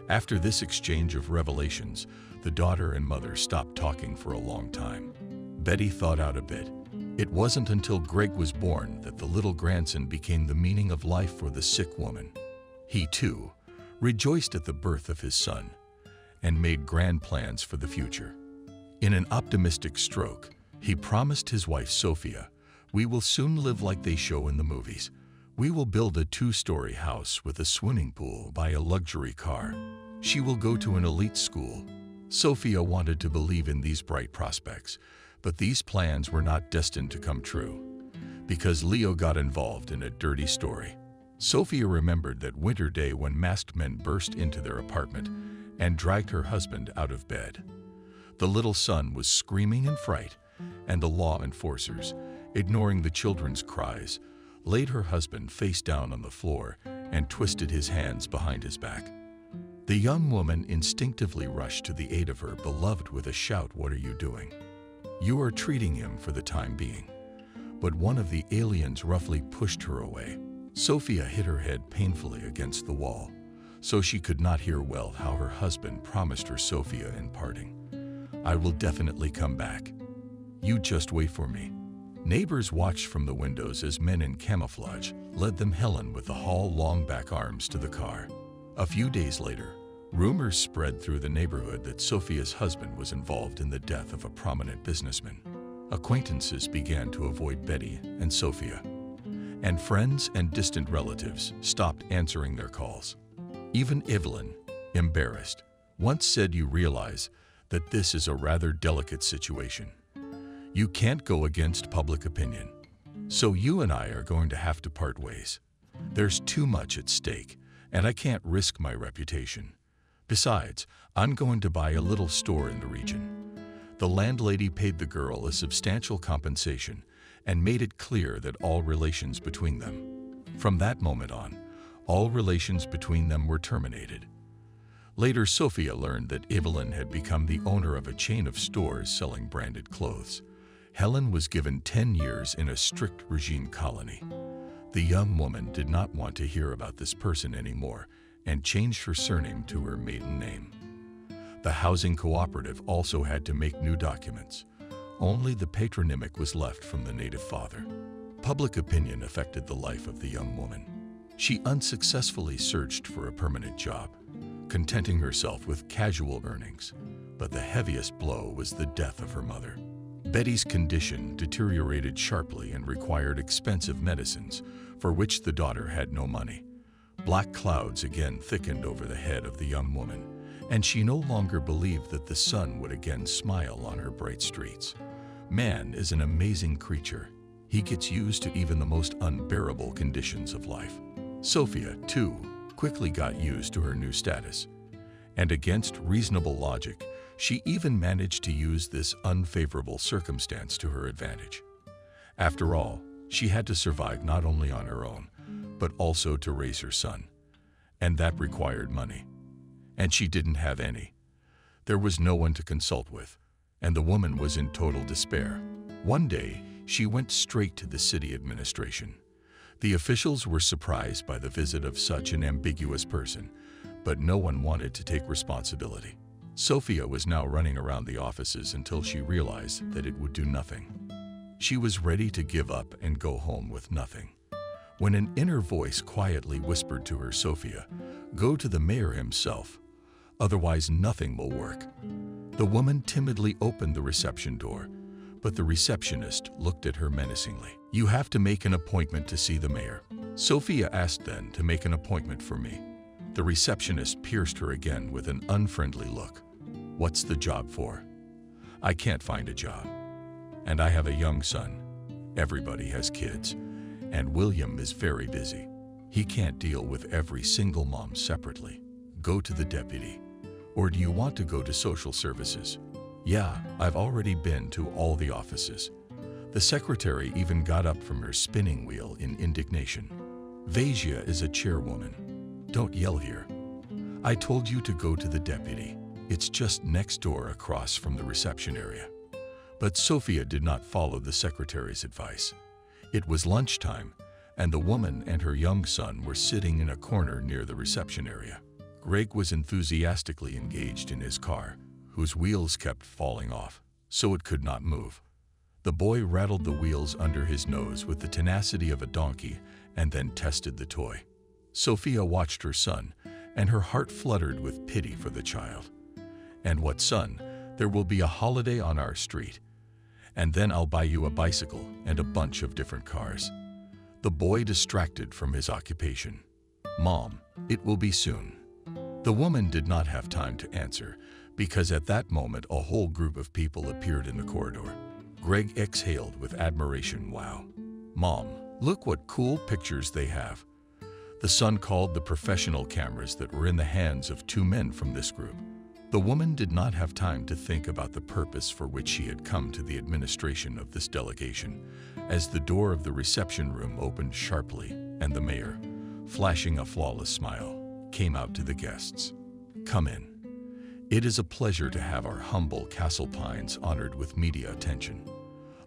After this exchange of revelations, the daughter and mother stopped talking for a long time. Betty thought out a bit. It wasn't until Greg was born that the little grandson became the meaning of life for the sick woman. He, too, rejoiced at the birth of his son and made grand plans for the future. In an optimistic stroke, he promised his wife Sophia, "We will soon live like they show in the movies. We will build a 2-story house with a swimming pool, buy a luxury car. She will go to an elite school." Sophia wanted to believe in these bright prospects, but these plans were not destined to come true, because Leo got involved in a dirty story. Sophia remembered that winter day when masked men burst into their apartment and dragged her husband out of bed. The little son was screaming in fright, and the law enforcers, ignoring the children's cries, laid her husband face down on the floor and twisted his hands behind his back. The young woman instinctively rushed to the aid of her beloved with a shout, "What are you doing? You are treating him for the time being." but one of the aliens roughly pushed her away. Sophia hit her head painfully against the wall, so she could not hear well how her husband promised her Sophia in parting. "I will definitely come back. You just wait for me." Neighbors watched from the windows as men in camouflage led them Helen with the long back arms to the car. A few days later, rumors spread through the neighborhood that Sophia's husband was involved in the death of a prominent businessman. Acquaintances began to avoid Betty and Sophia, and friends and distant relatives stopped answering their calls. Even Evelyn, embarrassed, once said, "You realize that this is a rather delicate situation. You can't go against public opinion. So you and I are going to have to part ways. There's too much at stake, and I can't risk my reputation. Besides, I'm going to buy a little store in the region." The landlady paid the girl a substantial compensation and made it clear that all relations between them. From that moment on, all relations between them were terminated. Later, Sophia learned that Evelyn had become the owner of a chain of stores selling branded clothes. Helen was given 10 years in a strict regime colony. The young woman did not want to hear about this person anymore and changed her surname to her maiden name. The housing cooperative also had to make new documents. Only the patronymic was left from the native father. Public opinion affected the life of the young woman. She unsuccessfully searched for a permanent job, contenting herself with casual earnings. But the heaviest blow was the death of her mother. Betty's condition deteriorated sharply and required expensive medicines, for which the daughter had no money. Black clouds again thickened over the head of the young woman, and she no longer believed that the sun would again smile on her bright streets. Man is an amazing creature. He gets used to even the most unbearable conditions of life. Sophia, too, quickly got used to her new status, and against reasonable logic, she even managed to use this unfavorable circumstance to her advantage. After all, she had to survive not only on her own, but also to raise her son, and that required money. And she didn't have any. There was no one to consult with, and the woman was in total despair. One day, she went straight to the city administration. The officials were surprised by the visit of such an ambiguous person, but no one wanted to take responsibility. Sophia was now running around the offices until she realized that it would do nothing. She was ready to give up and go home with nothing, when an inner voice quietly whispered to her, "Sophia, go to the mayor himself, otherwise nothing will work." The woman timidly opened the reception door, but the receptionist looked at her menacingly. "You have to make an appointment to see the mayor." Sophia asked then to make an appointment for me. The receptionist pierced her again with an unfriendly look. "What's the job for?" "I can't find a job. And I have a young son. Everybody has kids. And William is very busy. He can't deal with every single mom separately. Go to the deputy. Or do you want to go to social services?" "Yeah, I've already been to all the offices." The secretary even got up from her spinning wheel in indignation. "Vasia is a chairwoman. Don't yell here. I told you to go to the deputy. It's just next door across from the reception area." But Sophia did not follow the secretary's advice. It was lunchtime, and the woman and her young son were sitting in a corner near the reception area. Greg was enthusiastically engaged in his car, whose wheels kept falling off, so it could not move. The boy rattled the wheels under his nose with the tenacity of a donkey and then tested the toy. Sophia watched her son, and her heart fluttered with pity for the child. "And what, son? There will be a holiday on our street. And then I'll buy you a bicycle and a bunch of different cars." The boy distracted from his occupation. "Mom, it will be soon." The woman did not have time to answer, because at that moment a whole group of people appeared in the corridor. Greg exhaled with admiration. "Wow. Mom, look what cool pictures they have." The son called the professional cameras that were in the hands of two men from this group. The woman did not have time to think about the purpose for which she had come to the administration of this delegation, as the door of the reception room opened sharply and the mayor, flashing a flawless smile, came out to the guests. "Come in. It is a pleasure to have our humble Castle Pines honored with media attention."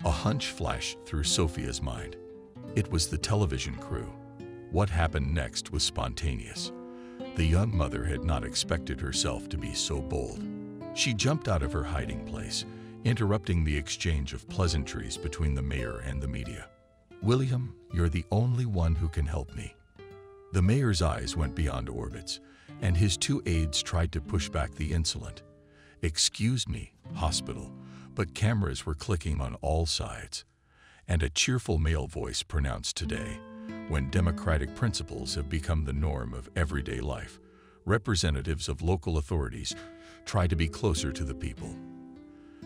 A hunch flashed through Sophia's mind. It was the television crew. What happened next was spontaneous. The young mother had not expected herself to be so bold. She jumped out of her hiding place, interrupting the exchange of pleasantries between the mayor and the media. "William, you're the only one who can help me." The mayor's eyes went beyond orbits, and his two aides tried to push back the insolent. "Excuse me, hospital," but cameras were clicking on all sides. And a cheerful male voice pronounced, "Today, when democratic principles have become the norm of everyday life, representatives of local authorities try to be closer to the people."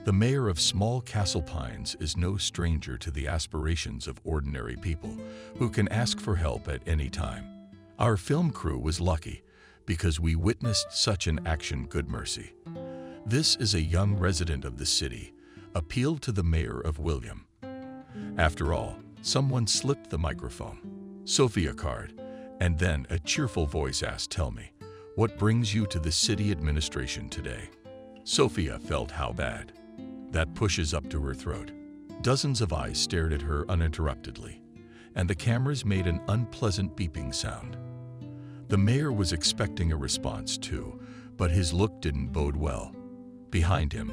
The mayor of small Castle Pines is no stranger to the aspirations of ordinary people who can ask for help at any time. Our film crew was lucky because we witnessed such an action. Good mercy. This is a young resident of the city, appealed to the mayor of William. After all, someone slipped the microphone. Sophia card, and then a cheerful voice asked, "Tell me, what brings you to the city administration today?" Sophia felt how bad. That pushes up to her throat. Dozens of eyes stared at her uninterruptedly, and the cameras made an unpleasant beeping sound. The mayor was expecting a response too, but his look didn't bode well. Behind him,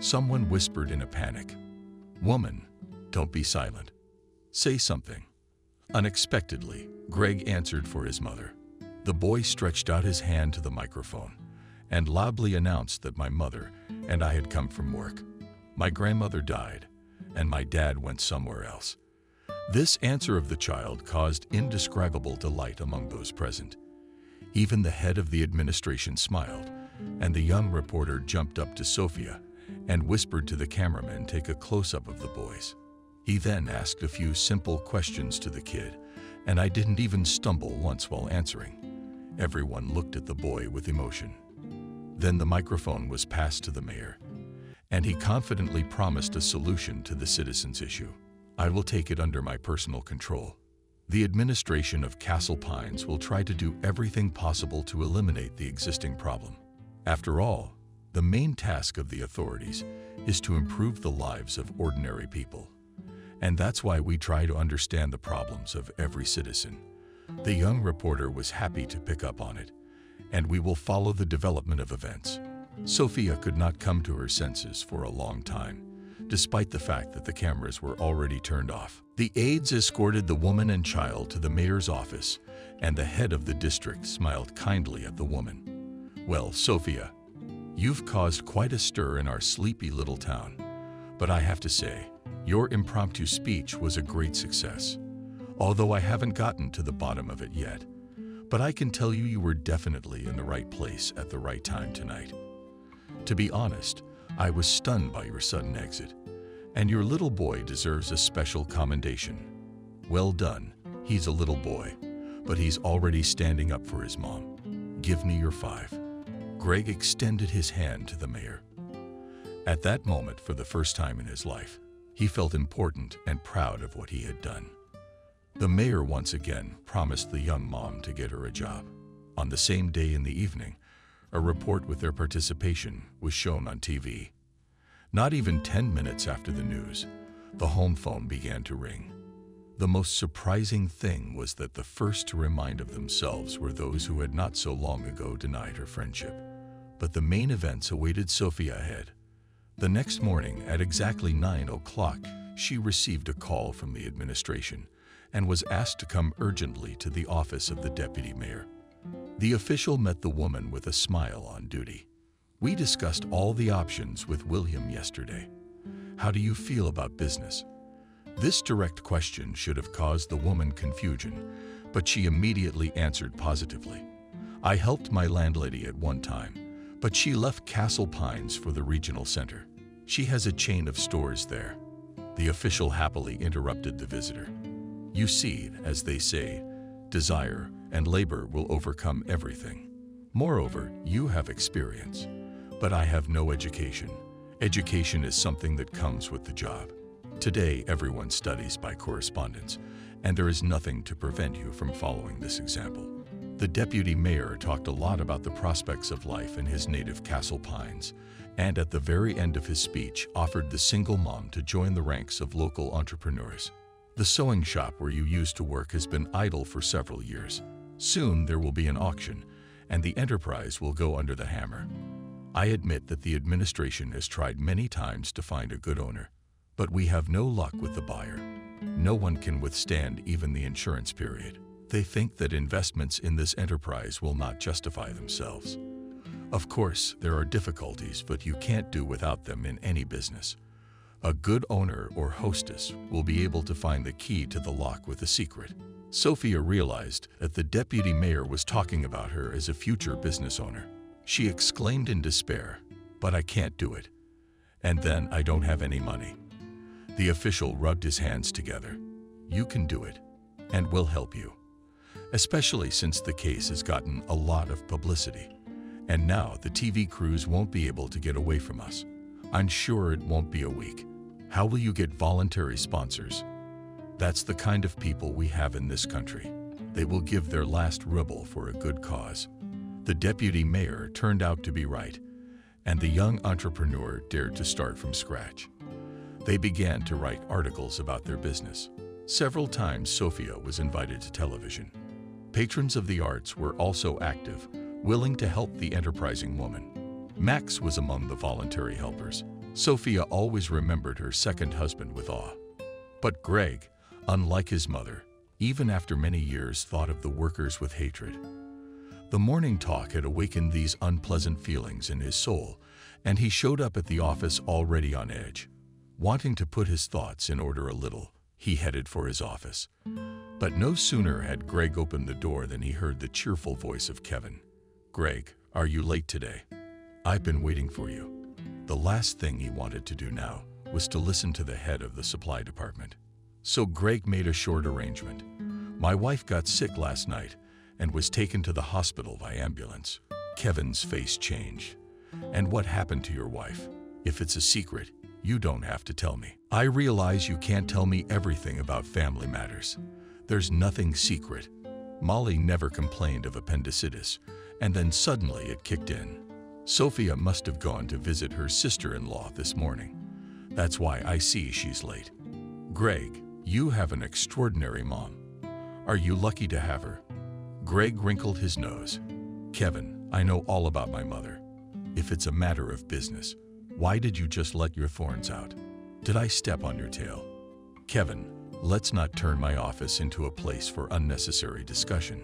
someone whispered in a panic, "Woman, don't be silent. Say something." Unexpectedly, Greg answered for his mother. The boy stretched out his hand to the microphone and loudly announced that my mother and I had come from work. My grandmother died, and my dad went somewhere else. This answer of the child caused indescribable delight among those present. Even the head of the administration smiled, and the young reporter jumped up to Sophia and whispered to the cameraman, "Take a close-up of the boys." He then asked a few simple questions to the kid, and I didn't even stumble once while answering. Everyone looked at the boy with emotion. Then the microphone was passed to the mayor, and he confidently promised a solution to the citizens' issue. "I will take it under my personal control. The administration of Castle Pines will try to do everything possible to eliminate the existing problem. After all, the main task of the authorities is to improve the lives of ordinary people. And that's why we try to understand the problems of every citizen." The young reporter was happy to pick up on it, and we will follow the development of events. Sophia could not come to her senses for a long time, despite the fact that the cameras were already turned off. The aides escorted the woman and child to the mayor's office, and the head of the district smiled kindly at the woman. "Well, Sophia, you've caused quite a stir in our sleepy little town, but I have to say, your impromptu speech was a great success, although I haven't gotten to the bottom of it yet. But I can tell you were definitely in the right place at the right time tonight. To be honest, I was stunned by your sudden exit, and your little boy deserves a special commendation. Well done. He's a little boy, but he's already standing up for his mom. Give me your 5. Greg extended his hand to the mayor. At that moment, for the first time in his life, he felt important and proud of what he had done. The mayor once again promised the young mom to get her a job. On the same day in the evening, a report with their participation was shown on TV. Not even 10 minutes after the news, the home phone began to ring. The most surprising thing was that the first to remind of themselves were those who had not so long ago denied her friendship. But the main events awaited Sophia ahead. The next morning at exactly 9 o'clock, she received a call from the administration and was asked to come urgently to the office of the deputy mayor. The official met the woman with a smile on duty. "We discussed all the options with William yesterday. How do you feel about business?" This direct question should have caused the woman confusion, but she immediately answered positively. "I helped my landlady at one time, but she left Castle Pines for the regional center. She has a chain of stores there." The official happily interrupted the visitor. "You see, as they say, desire and labor will overcome everything. Moreover, you have experience, but I have no education. Education is something that comes with the job. Today, everyone studies by correspondence, and there is nothing to prevent you from following this example." The deputy mayor talked a lot about the prospects of life in his native Castle Pines, and at the very end of his speech offered the single mom to join the ranks of local entrepreneurs. The sewing shop where you used to work has been idle for several years. Soon there will be an auction, and the enterprise will go under the hammer. I admit that the administration has tried many times to find a good owner, but we have no luck with the buyer. No one can withstand even the insurance period. They think that investments in this enterprise will not justify themselves. Of course, there are difficulties, but you can't do without them in any business. A good owner or hostess will be able to find the key to the lock with a secret. Sophia realized that the deputy mayor was talking about her as a future business owner. She exclaimed in despair, "But I can't do it. And then I don't have any money." The official rubbed his hands together. "You can do it, and we'll help you. Especially since the case has gotten a lot of publicity. And now the TV crews won't be able to get away from us. I'm sure it won't be a week. How will you get voluntary sponsors? That's the kind of people we have in this country. They will give their last ruble for a good cause." The deputy mayor turned out to be right, and the young entrepreneur dared to start from scratch. They began to write articles about their business. Several times Sophia was invited to television. Patrons of the arts were also active, willing to help the enterprising woman. Max was among the voluntary helpers. Sophia always remembered her second husband with awe. But Greg, unlike his mother, even after many years thought of the workers with hatred. The morning talk had awakened these unpleasant feelings in his soul, and he showed up at the office already on edge. Wanting to put his thoughts in order a little, he headed for his office. But no sooner had Greg opened the door than he heard the cheerful voice of Kevin. "Greg, are you late today? I've been waiting for you." The last thing he wanted to do now was to listen to the head of the supply department. So Greg made a short arrangement. "My wife got sick last night and was taken to the hospital by ambulance." Kevin's face changed. "And what happened to your wife? If it's a secret, you don't have to tell me." "I realize you can't tell me everything about family matters. There's nothing secret. Molly never complained of appendicitis, and then suddenly it kicked in. Sophia must have gone to visit her sister-in-law this morning. That's why I see she's late." "Greg, you have an extraordinary mom. Are you lucky to have her?" Greg wrinkled his nose. "Kevin, I know all about my mother. If it's a matter of business, why did you just let your thorns out? Did I step on your tail?" "Kevin, let's not turn my office into a place for unnecessary discussion."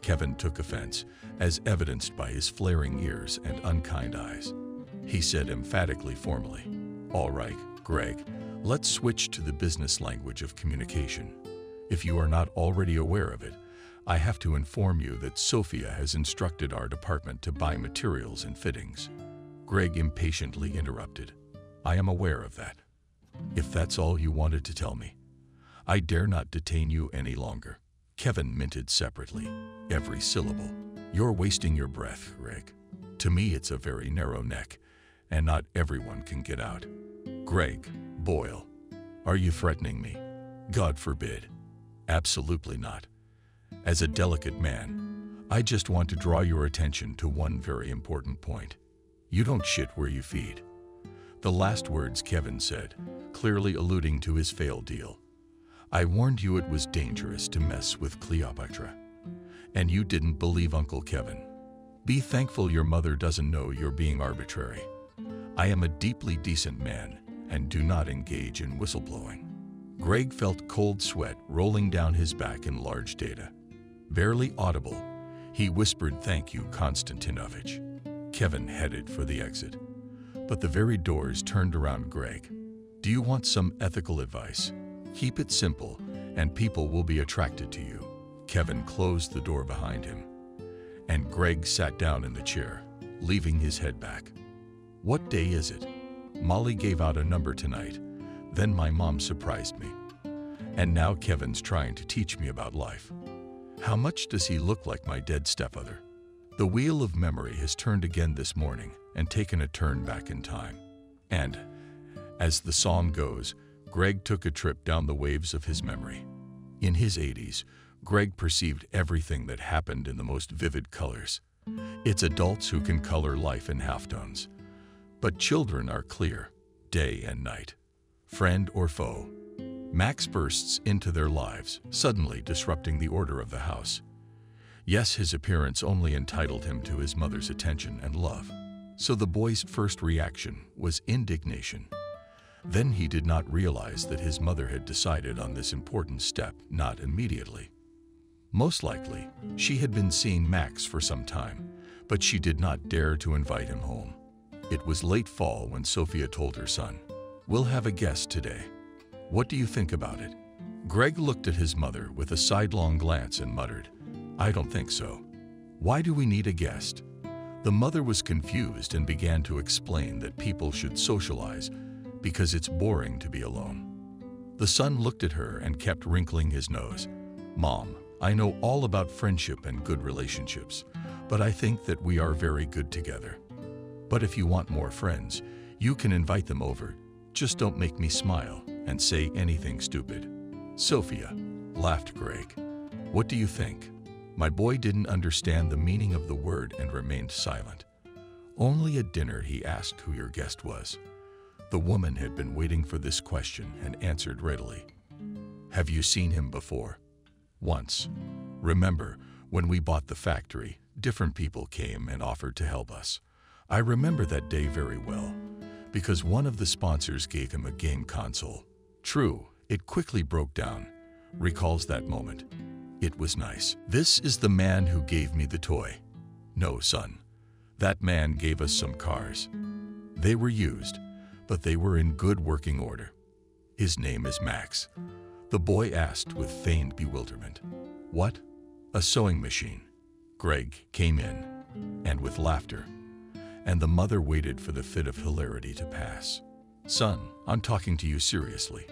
Kevin took offense, as evidenced by his flaring ears and unkind eyes. He said emphatically formally, "All right, Greg, let's switch to the business language of communication. If you are not already aware of it, I have to inform you that Sophia has instructed our department to buy materials and fittings." Greg impatiently interrupted. "I am aware of that. If that's all you wanted to tell me, I dare not detain you any longer." Kevin minted separately, every syllable. "You're wasting your breath, Greg. To me it's a very narrow neck, and not everyone can get out." "Greg Boyle, are you threatening me?" "God forbid. Absolutely not. As a delicate man, I just want to draw your attention to one very important point. You don't shit where you feed." The last words Kevin said, clearly alluding to his failed deal. "I warned you it was dangerous to mess with Cleopatra. And you didn't believe Uncle Kevin. Be thankful your mother doesn't know you're being arbitrary. I am a deeply decent man and do not engage in whistleblowing." Greg felt cold sweat rolling down his back in large data. Barely audible, he whispered, "Thank you, Konstantinovich." Kevin headed for the exit. But the very doors turned around Greg. "Do you want some ethical advice? Keep it simple, and people will be attracted to you." Kevin closed the door behind him, and Greg sat down in the chair, leaving his head back. "What day is it? Molly gave out a number tonight. Then my mom surprised me. And now Kevin's trying to teach me about life. How much does he look like my dead stepmother?" The wheel of memory has turned again this morning and taken a turn back in time. And, as the song goes, Greg took a trip down the waves of his memory. In his 80s, Greg perceived everything that happened in the most vivid colors. It's adults who can color life in halftones. But children are clear, day and night. Friend or foe, Max bursts into their lives, suddenly disrupting the order of the house. Yes, his appearance only entitled him to his mother's attention and love. So the boy's first reaction was indignation. Then he did not realize that his mother had decided on this important step not immediately. Most likely, she had been seeing Max for some time, but she did not dare to invite him home. It was late fall when Sophia told her son, "We'll have a guest today. What do you think about it?" Greg looked at his mother with a sidelong glance and muttered, "I don't think so. Why do we need a guest?" The mother was confused and began to explain that people should socialize because it's boring to be alone. The son looked at her and kept wrinkling his nose. "Mom, I know all about friendship and good relationships, but I think that we are very good together. But if you want more friends, you can invite them over. Just don't make me smile and say anything stupid." "Sophia," laughed Greg. "What do you think?" My boy didn't understand the meaning of the word and remained silent. Only at dinner he asked who your guest was. The woman had been waiting for this question and answered readily. "Have you seen him before?" "Once. Remember, when we bought the factory, different people came and offered to help us. I remember that day very well, because one of the sponsors gave him a game console. True, it quickly broke down. Recalls that moment. It was nice. This is the man who gave me the toy." "No, son. That man gave us some cars. They were used, but they were in good working order. His name is Max." The boy asked with feigned bewilderment. "What? A sewing machine?" Greg came in, and with laughter, and the mother waited for the fit of hilarity to pass. "Son, I'm talking to you seriously,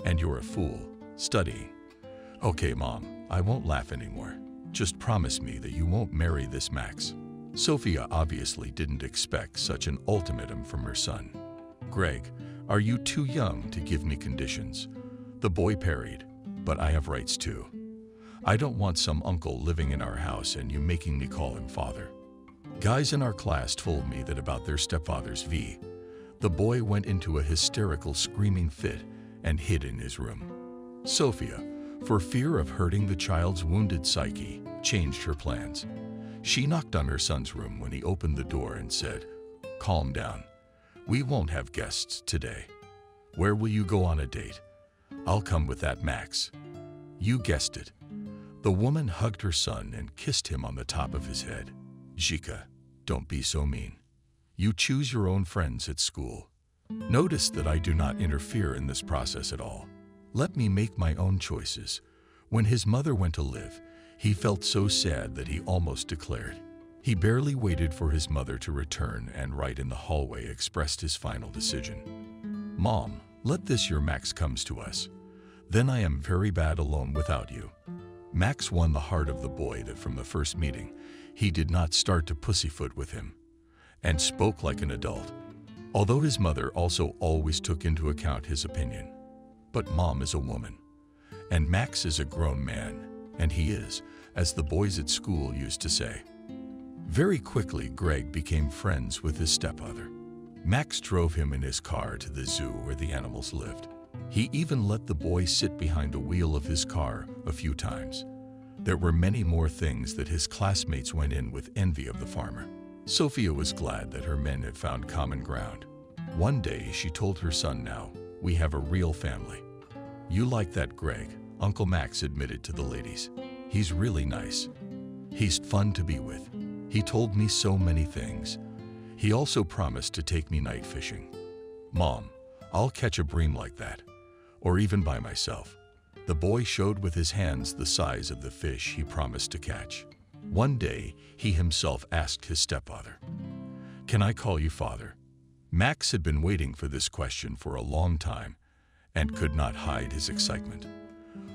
and you're a fool, studying." "Okay, Mom, I won't laugh anymore. Just promise me that you won't marry this Max." Sophia obviously didn't expect such an ultimatum from her son. "Greg, are you too young to give me conditions?" The boy parried, "But I have rights too. I don't want some uncle living in our house and you making me call him father. Guys in our class told me that about their stepfather's V." The boy went into a hysterical screaming fit and hid in his room. Sophia, for fear of hurting the child's wounded psyche, changed her plans. She knocked on her son's room when he opened the door and said, "Calm down. We won't have guests today. Where will you go on a date?" "I'll come with that Max." You guessed it. The woman hugged her son and kissed him on the top of his head. "Zhika, don't be so mean. You choose your own friends at school. Notice that I do not interfere in this process at all. Let me make my own choices." When his mother went to live, he felt so sad that he almost declared. He barely waited for his mother to return and right in the hallway expressed his final decision. "Mom, let this your Max comes to us. Then I am very bad alone without you." Max won the heart of the boy that from the first meeting, he did not start to pussyfoot with him, and spoke like an adult, although his mother also always took into account his opinion. But Mom is a woman, and Max is a grown man, and he is, as the boys at school used to say. Very quickly, Greg became friends with his stepfather. Max drove him in his car to the zoo where the animals lived. He even let the boy sit behind the wheel of his car a few times. There were many more things that his classmates went in with envy of the farmer. Sophia was glad that her men had found common ground. One day she told her son, "Now, we have a real family." "You like that, Greg," Uncle Max admitted to the ladies. "He's really nice. He's fun to be with. He told me so many things. He also promised to take me night fishing." "Mom, I'll catch a bream like that, or even by myself." The boy showed with his hands the size of the fish he promised to catch. One day, he himself asked his stepfather, "Can I call you father?" Max had been waiting for this question for a long time and could not hide his excitement.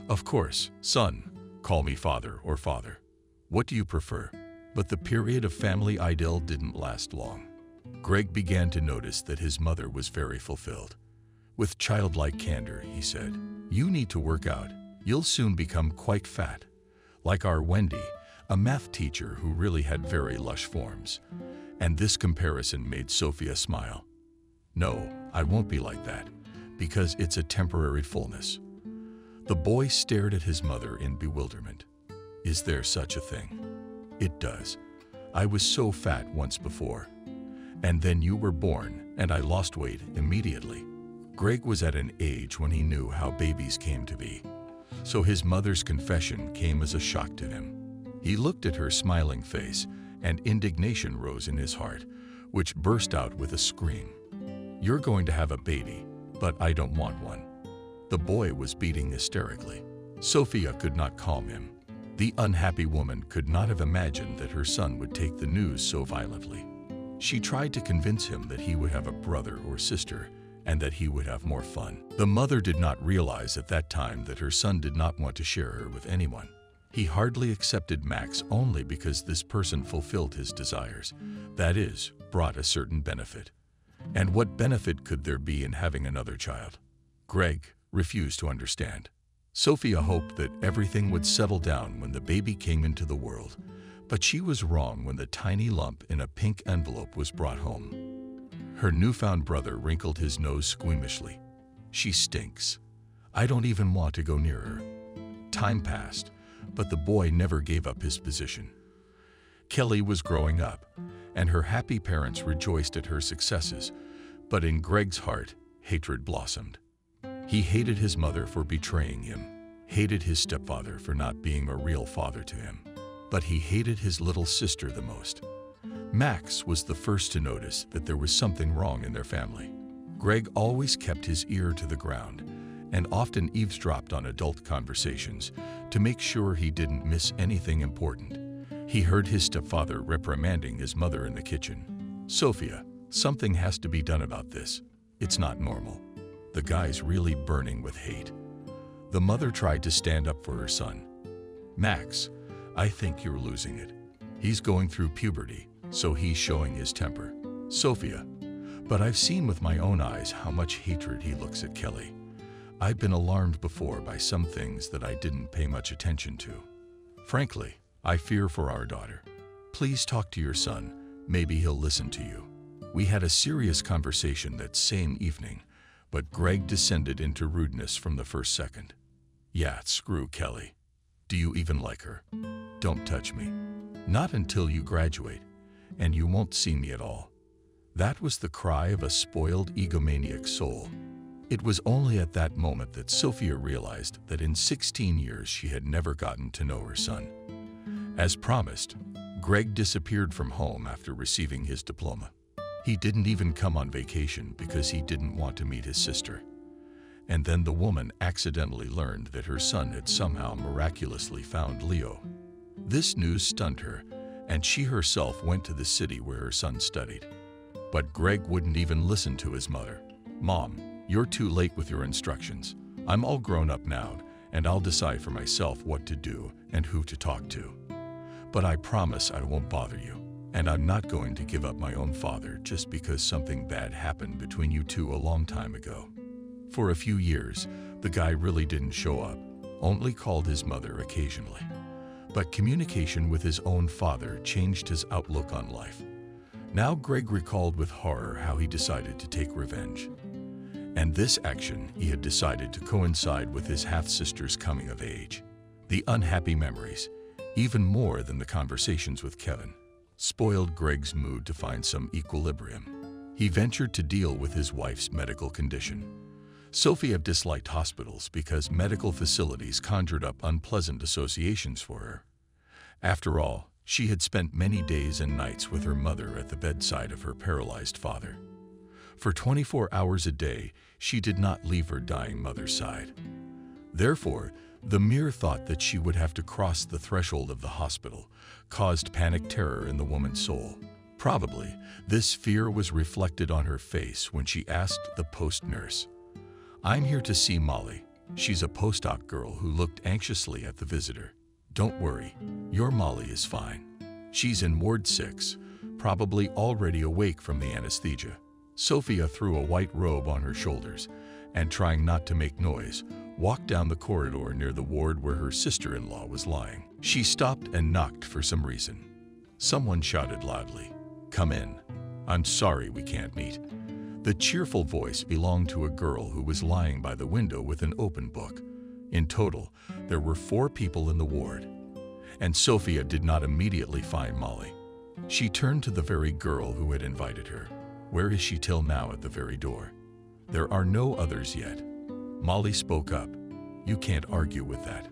"Of course, son, call me father or father. What do you prefer?" But the period of family idyll didn't last long. Greg began to notice that his mother was very fulfilled. With childlike candor, he said, "You need to work out. You'll soon become quite fat. Like our Wendy, a math teacher who really had very lush forms." And this comparison made Sophia smile. No, I won't be like that, because it's a temporary fullness. The boy stared at his mother in bewilderment. Is there such a thing? It does. I was so fat once before. And then you were born, and I lost weight immediately. Greg was at an age when he knew how babies came to be. So his mother's confession came as a shock to him. He looked at her smiling face, and indignation rose in his heart, which burst out with a scream. You're going to have a baby, but I don't want one. The boy was beating hysterically. Sophia could not calm him. The unhappy woman could not have imagined that her son would take the news so violently. She tried to convince him that he would have a brother or sister and that he would have more fun. The mother did not realize at that time that her son did not want to share her with anyone. He hardly accepted Max only because this person fulfilled his desires, that is, brought a certain benefit. And what benefit could there be in having another child? Greg refused to understand. Sophia hoped that everything would settle down when the baby came into the world, but she was wrong when the tiny lump in a pink envelope was brought home. Her newfound brother wrinkled his nose squeamishly. She stinks. I don't even want to go near her. Time passed, but the boy never gave up his position. Kelly was growing up, and her happy parents rejoiced at her successes, but in Greg's heart, hatred blossomed. He hated his mother for betraying him, hated his stepfather for not being a real father to him, but he hated his little sister the most. Max was the first to notice that there was something wrong in their family. Greg always kept his ear to the ground and often eavesdropped on adult conversations to make sure he didn't miss anything important. He heard his stepfather reprimanding his mother in the kitchen. Sophia, something has to be done about this. It's not normal. The guy's really burning with hate. The mother tried to stand up for her son. Max, I think you're losing it. He's going through puberty, so he's showing his temper. Sophia, but I've seen with my own eyes how much hatred he looks at Kelly. I've been alarmed before by some things that I didn't pay much attention to. Frankly, I fear for our daughter. Please talk to your son. Maybe he'll listen to you. We had a serious conversation that same evening, but Greg descended into rudeness from the first second. Yeah, screw Kelly. Do you even like her? Don't touch me. Not until you graduate, and you won't see me at all. That was the cry of a spoiled egomaniac soul. It was only at that moment that Sophia realized that in 16 years she had never gotten to know her son. As promised, Greg disappeared from home after receiving his diploma. He didn't even come on vacation because he didn't want to meet his sister. And then the woman accidentally learned that her son had somehow miraculously found Leo. This news stunned her, and she herself went to the city where her son studied. But Greg wouldn't even listen to his mother. Mom, you're too late with your instructions. I'm all grown up now, and I'll decide for myself what to do and who to talk to. But I promise I won't bother you, and I'm not going to give up my own father just because something bad happened between you two a long time ago. For a few years, the guy really didn't show up, only called his mother occasionally. But communication with his own father changed his outlook on life. Now Greg recalled with horror how he decided to take revenge. And this action he had decided to coincide with his half-sister's coming of age. The unhappy memories, even more than the conversations with Kevin, spoiled Greg's mood to find some equilibrium. He ventured to deal with his wife's medical condition. Sophia disliked hospitals because medical facilities conjured up unpleasant associations for her. After all, she had spent many days and nights with her mother at the bedside of her paralyzed father. For 24 hours a day, she did not leave her dying mother's side. Therefore, the mere thought that she would have to cross the threshold of the hospital caused panic terror in the woman's soul. Probably, this fear was reflected on her face when she asked the post nurse, "I'm here to see Molly." She's a postdoc girl who looked anxiously at the visitor. "Don't worry, your Molly is fine. She's in Ward 6, probably already awake from the anesthesia." Sophia threw a white robe on her shoulders and, trying not to make noise, walked down the corridor near the ward where her sister-in-law was lying. She stopped and knocked for some reason. Someone shouted loudly, "Come in. I'm sorry we can't meet." The cheerful voice belonged to a girl who was lying by the window with an open book. In total, there were 4 people in the ward, and Sophia did not immediately find Molly. She turned to the very girl who had invited her. Where is she till now? At the very door. There are no others yet. Molly spoke up. You can't argue with that.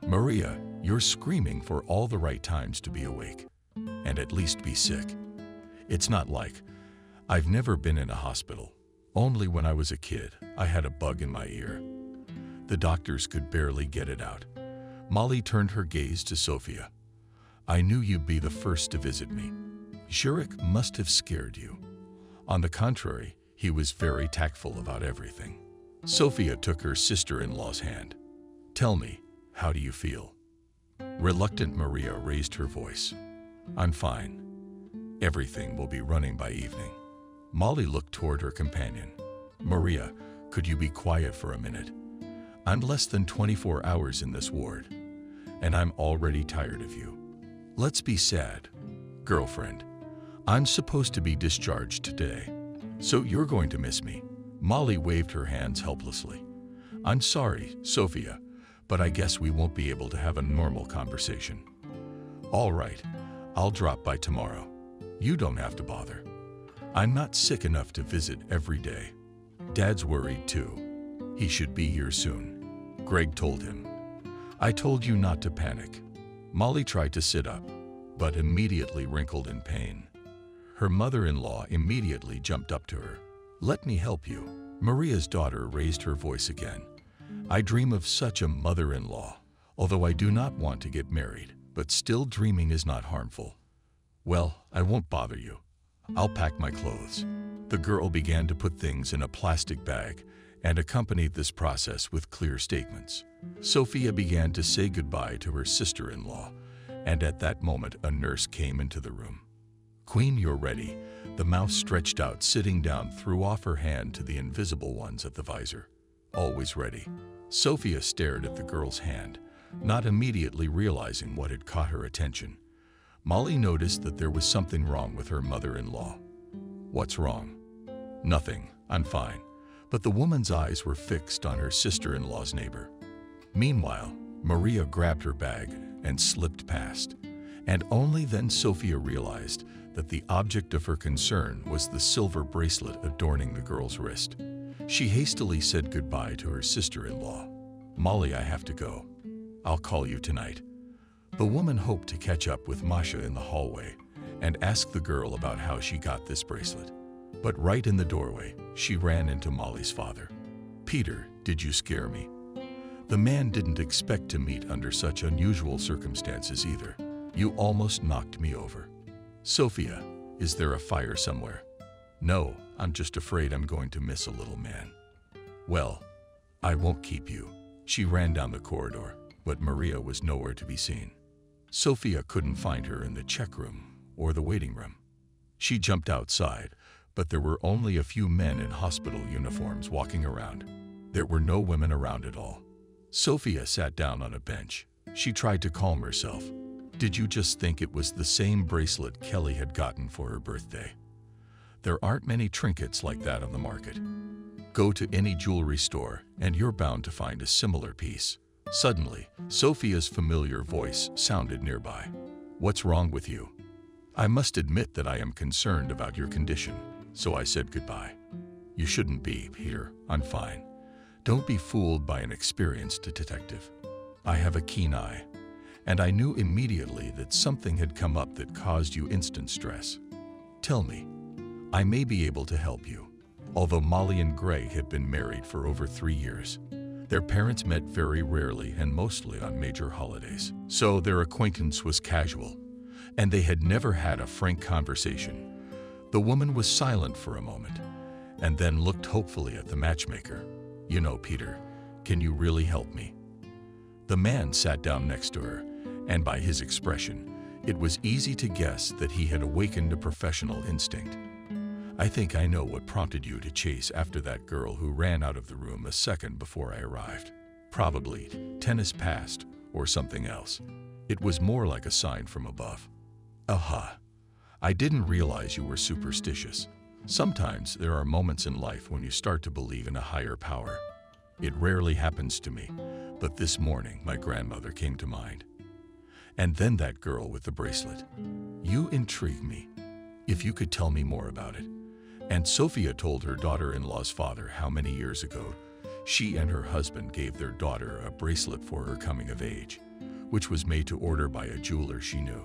Maria, you're screaming for all the right times to be awake, and at least be sick. It's not like I've never been in a hospital. Only when I was a kid, I had a bug in my ear. The doctors could barely get it out. Molly turned her gaze to Sophia. I knew you'd be the first to visit me. Zurich must have scared you. On the contrary, he was very tactful about everything. Sophia took her sister-in-law's hand. Tell me, how do you feel? Reluctant Maria raised her voice. I'm fine. Everything will be running by evening. Molly looked toward her companion. Maria, could you be quiet for a minute? I'm less than 24 hours in this ward, and I'm already tired of you. Let's be sad. Girlfriend, I'm supposed to be discharged today, so you're going to miss me. Molly waved her hands helplessly. I'm sorry, Sophia, but I guess we won't be able to have a normal conversation. All right, I'll drop by tomorrow. You don't have to bother. I'm not sick enough to visit every day. Dad's worried too. He should be here soon. Greg told him. I told you not to panic. Molly tried to sit up, but immediately wrinkled in pain. Her mother-in-law immediately jumped up to her. Let me help you. Maria's daughter raised her voice again. I dream of such a mother-in-law, although I do not want to get married, but still dreaming is not harmful. Well, I won't bother you. I'll pack my clothes. The girl began to put things in a plastic bag and accompanied this process with clear statements. Sophia began to say goodbye to her sister-in-law, and at that moment a nurse came into the room. Queen, you're ready. The mouse stretched out, sitting down, threw off her hand to the invisible ones at the visor. Always ready. Sophia stared at the girl's hand, not immediately realizing what had caught her attention. Molly noticed that there was something wrong with her mother-in-law. What's wrong? Nothing, I'm fine. But the woman's eyes were fixed on her sister-in-law's neighbor. Meanwhile, Maria grabbed her bag and slipped past, and only then Sophia realized that the object of her concern was the silver bracelet adorning the girl's wrist. She hastily said goodbye to her sister-in-law. Molly, I have to go. I'll call you tonight. The woman hoped to catch up with Masha in the hallway and ask the girl about how she got this bracelet. But right in the doorway, she ran into Molly's father. Peter, did you scare me? The man didn't expect to meet under such unusual circumstances either. You almost knocked me over. Sophia, is there a fire somewhere? No, I'm just afraid I'm going to miss a little man. Well, I won't keep you. She ran down the corridor, but Maria was nowhere to be seen. Sophia couldn't find her in the check room or the waiting room. She jumped outside, but there were only a few men in hospital uniforms walking around. There were no women around at all. Sophia sat down on a bench. She tried to calm herself. Did you just think it was the same bracelet Kelly had gotten for her birthday? There aren't many trinkets like that on the market. Go to any jewelry store and you're bound to find a similar piece. Suddenly, Sophia's familiar voice sounded nearby. What's wrong with you? I must admit that I am concerned about your condition, so I said goodbye. You shouldn't be, Peter. I'm fine. Don't be fooled by an experienced detective. I have a keen eye, and I knew immediately that something had come up that caused you instant stress. Tell me, I may be able to help you. Although Molly and Greg had been married for over 3 years, their parents met very rarely and mostly on major holidays. So their acquaintance was casual, and they had never had a frank conversation. The woman was silent for a moment, and then looked hopefully at the matchmaker. You know, Peter, can you really help me? The man sat down next to her, and by his expression, it was easy to guess that he had awakened a professional instinct. I think I know what prompted you to chase after that girl who ran out of the room a second before I arrived. Probably tennis past or something else. It was more like a sign from above. Aha! I didn't realize you were superstitious. Sometimes there are moments in life when you start to believe in a higher power. It rarely happens to me, but this morning my grandmother came to mind. And then that girl with the bracelet. You intrigue me. If you could tell me more about it. And Sophia told her daughter-in-law's father how many years ago she and her husband gave their daughter a bracelet for her coming of age, which was made to order by a jeweler she knew.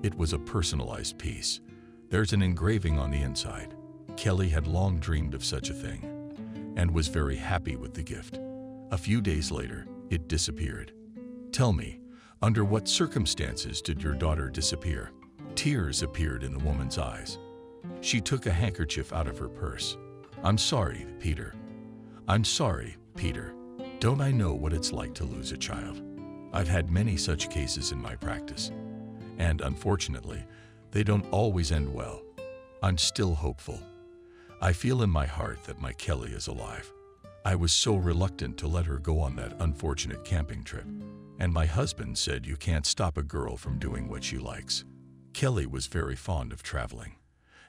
It was a personalized piece. There's an engraving on the inside. Kelly had long dreamed of such a thing and was very happy with the gift. A few days later, it disappeared. Tell me, under what circumstances did your daughter disappear? Tears appeared in the woman's eyes. She took a handkerchief out of her purse. I'm sorry, Peter. I'm sorry, Peter. Don't I know what it's like to lose a child? I've had many such cases in my practice, and unfortunately, they don't always end well. I'm still hopeful. I feel in my heart that my Kelly is alive. I was so reluctant to let her go on that unfortunate camping trip, and my husband said you can't stop a girl from doing what she likes. Kelly was very fond of traveling,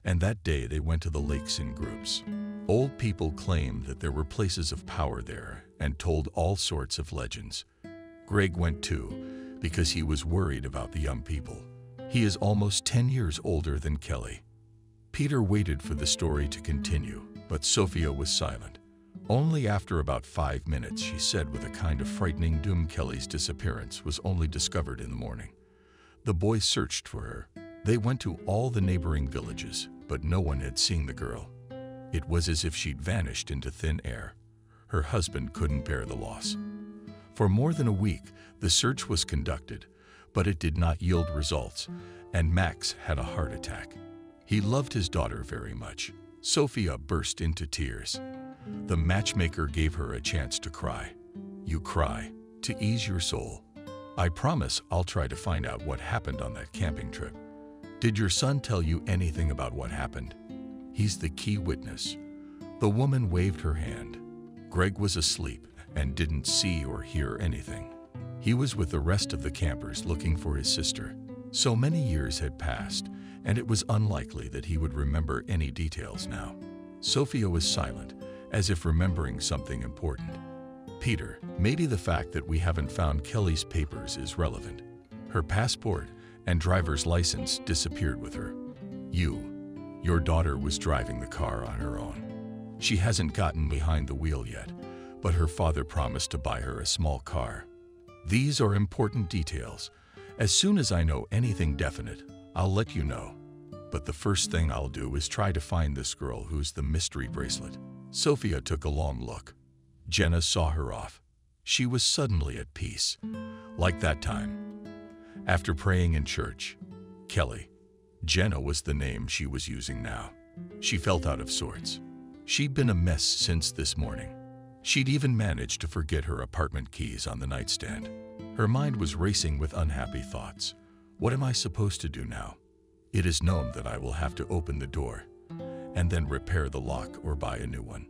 and that day they went to the lakes in groups. Old people claimed that there were places of power there and told all sorts of legends. Greg went too, because he was worried about the young people. He is almost 10 years older than Kelly. Peter waited for the story to continue, but Sophia was silent. Only after about 5 minutes, she said with a kind of frightening doom, Kelly's disappearance was only discovered in the morning. The boys searched for her. They went to all the neighboring villages, but no one had seen the girl. It was as if she'd vanished into thin air. Her husband couldn't bear the loss. For more than a week, the search was conducted, but it did not yield results, and Max had a heart attack. He loved his daughter very much. Sophia burst into tears. The matchmaker gave her a chance to cry. You cry, to ease your soul. I promise I'll try to find out what happened on that camping trip. Did your son tell you anything about what happened? He's the key witness. The woman waved her hand. Greg was asleep and didn't see or hear anything. He was with the rest of the campers looking for his sister. So many years had passed, and it was unlikely that he would remember any details now. Sophia was silent, as if remembering something important. Peter, maybe the fact that we haven't found Kelly's papers is relevant. Her passport and driver's license disappeared with her. Your daughter was driving the car on her own. She hasn't gotten behind the wheel yet, but her father promised to buy her a small car. These are important details. As soon as I know anything definite, I'll let you know. But the first thing I'll do is try to find this girl who's the mystery bracelet. Sophia took a long look. Jenna saw her off. She was suddenly at peace, like that time. After praying in church, Kelly. Jenna was the name she was using now. She felt out of sorts. She'd been a mess since this morning. She'd even managed to forget her apartment keys on the nightstand. Her mind was racing with unhappy thoughts. What am I supposed to do now? It is known that I will have to open the door and then repair the lock or buy a new one.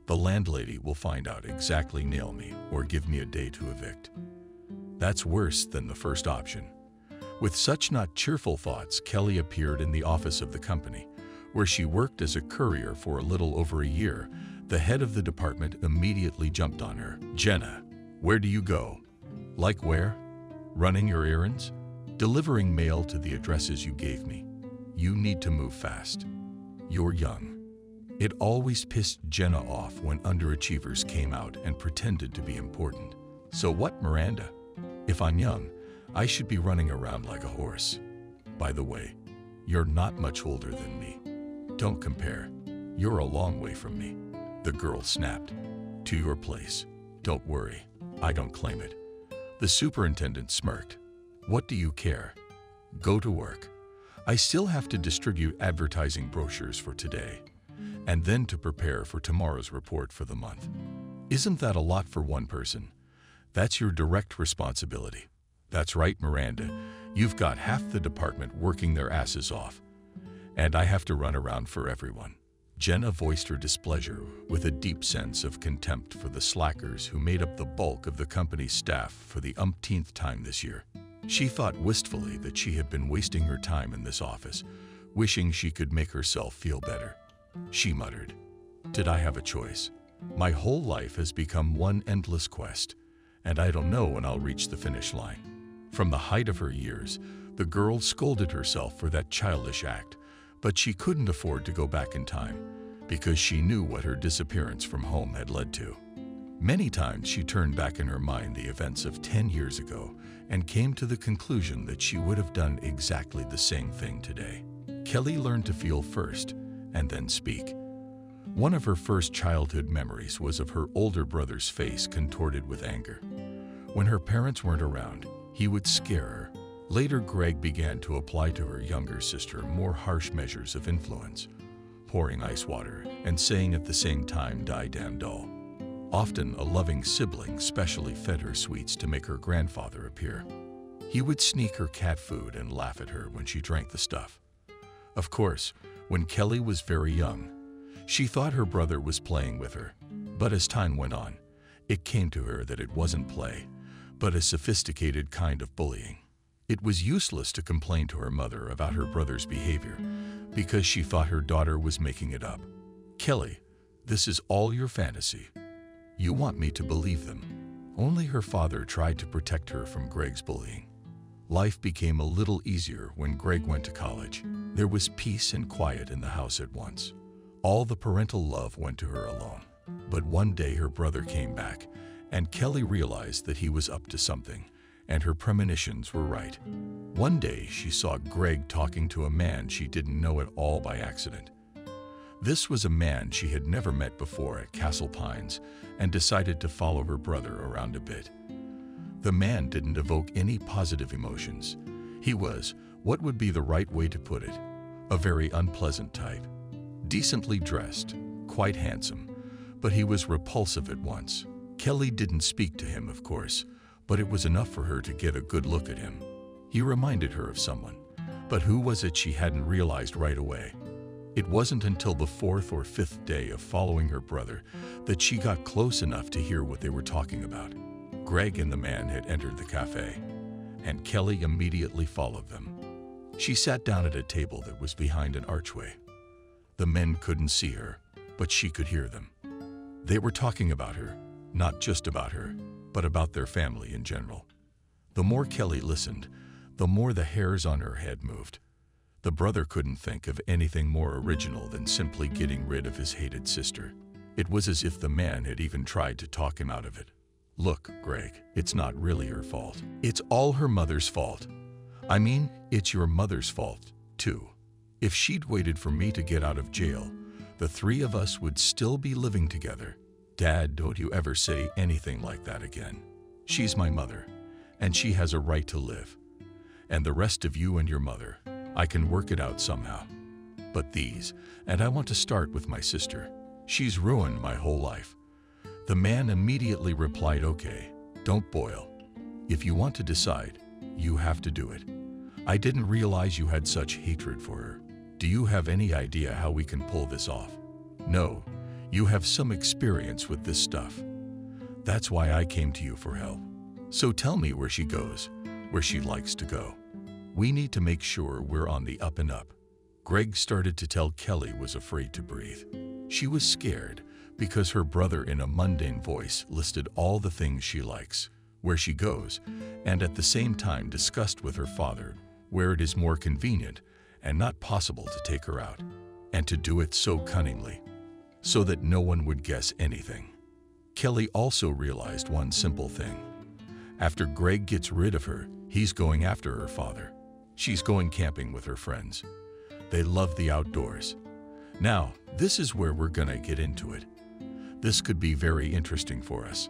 The landlady will find out exactly, nail me, or give me a day to evict. That's worse than the first option. With such not cheerful thoughts, Kelly appeared in the office of the company, where she worked as a courier for a little over a year. The head of the department immediately jumped on her. Jenna, where do you go? Like where? Running your errands? Delivering mail to the addresses you gave me. You need to move fast. You're young. It always pissed Jenna off when underachievers came out and pretended to be important. So what, Miranda? If I'm young, I should be running around like a horse. By the way, you're not much older than me. Don't compare. You're a long way from me. The girl snapped. To your place. Don't worry. I don't claim it. The superintendent smirked. What do you care? Go to work. I still have to distribute advertising brochures for today, and then to prepare for tomorrow's report for the month. Isn't that a lot for one person? That's your direct responsibility. That's right, Miranda. You've got half the department working their asses off, and I have to run around for everyone. Jenna voiced her displeasure with a deep sense of contempt for the slackers who made up the bulk of the company's staff for the umpteenth time this year. She thought wistfully that she had been wasting her time in this office, wishing she could make herself feel better. She muttered, "Did I have a choice? My whole life has become one endless quest, and I don't know when I'll reach the finish line." From the height of her years, the girl scolded herself for that childish act, but she couldn't afford to go back in time because she knew what her disappearance from home had led to. Many times she turned back in her mind the events of 10 years ago and came to the conclusion that she would have done exactly the same thing today. Kelly learned to feel first and then speak. One of her first childhood memories was of her older brother's face contorted with anger. When her parents weren't around, he would scare her. Later, Greg began to apply to her younger sister more harsh measures of influence, pouring ice water and saying at the same time, "Die damn doll." Often, a loving sibling specially fed her sweets to make her grandfather appear. He would sneak her cat food and laugh at her when she drank the stuff. Of course, when Kelly was very young, she thought her brother was playing with her. But as time went on, it came to her that it wasn't play, but a sophisticated kind of bullying. It was useless to complain to her mother about her brother's behavior because she thought her daughter was making it up. "Kelly, this is all your fantasy. You want me to believe them." Only her father tried to protect her from Greg's bullying. Life became a little easier when Greg went to college. There was peace and quiet in the house at once. All the parental love went to her alone. But one day her brother came back, and Kelly realized that he was up to something, and her premonitions were right. One day she saw Greg talking to a man she didn't know at all by accident. This was a man she had never met before at Castle Pines and decided to follow her brother around a bit. The man didn't evoke any positive emotions. He was, what would be the right way to put it, a very unpleasant type. Decently dressed, quite handsome, but he was repulsive at once. Kelly didn't speak to him, of course, but it was enough for her to get a good look at him. He reminded her of someone, but who was it she hadn't realized right away? It wasn't until the 4th or 5th day of following her brother that she got close enough to hear what they were talking about. Greg and the man had entered the cafe, and Kelly immediately followed them. She sat down at a table that was behind an archway. The men couldn't see her, but she could hear them. They were talking about her, not just about her, but about their family in general. The more Kelly listened, the more the hairs on her head moved. The brother couldn't think of anything more original than simply getting rid of his hated sister. It was as if the man had even tried to talk him out of it. "Look, Greg, it's not really her fault. It's all her mother's fault. I mean, it's your mother's fault, too. If she'd waited for me to get out of jail, the three of us would still be living together. Dad, don't you ever say anything like that again. She's my mother, and she has a right to live. And the rest of you and your mother, I can work it out somehow. But these, and I want to start with my sister. She's ruined my whole life." The man immediately replied, "Okay, don't boil. If you want to decide, you have to do it. I didn't realize you had such hatred for her. Do you have any idea how we can pull this off? No, you have some experience with this stuff. That's why I came to you for help. So tell me where she goes, where she likes to go. We need to make sure we're on the up and up." Greg started to tell Kelly was afraid to breathe. She was scared because her brother in a mundane voice listed all the things she likes, where she goes, and at the same time discussed with her father where it is more convenient and not possible to take her out, and to do it so cunningly, so that no one would guess anything. Kelly also realized one simple thing. After Greg gets rid of her, he's going after her father. She's going camping with her friends. They love the outdoors. Now, this is where we're gonna get into it. This could be very interesting for us.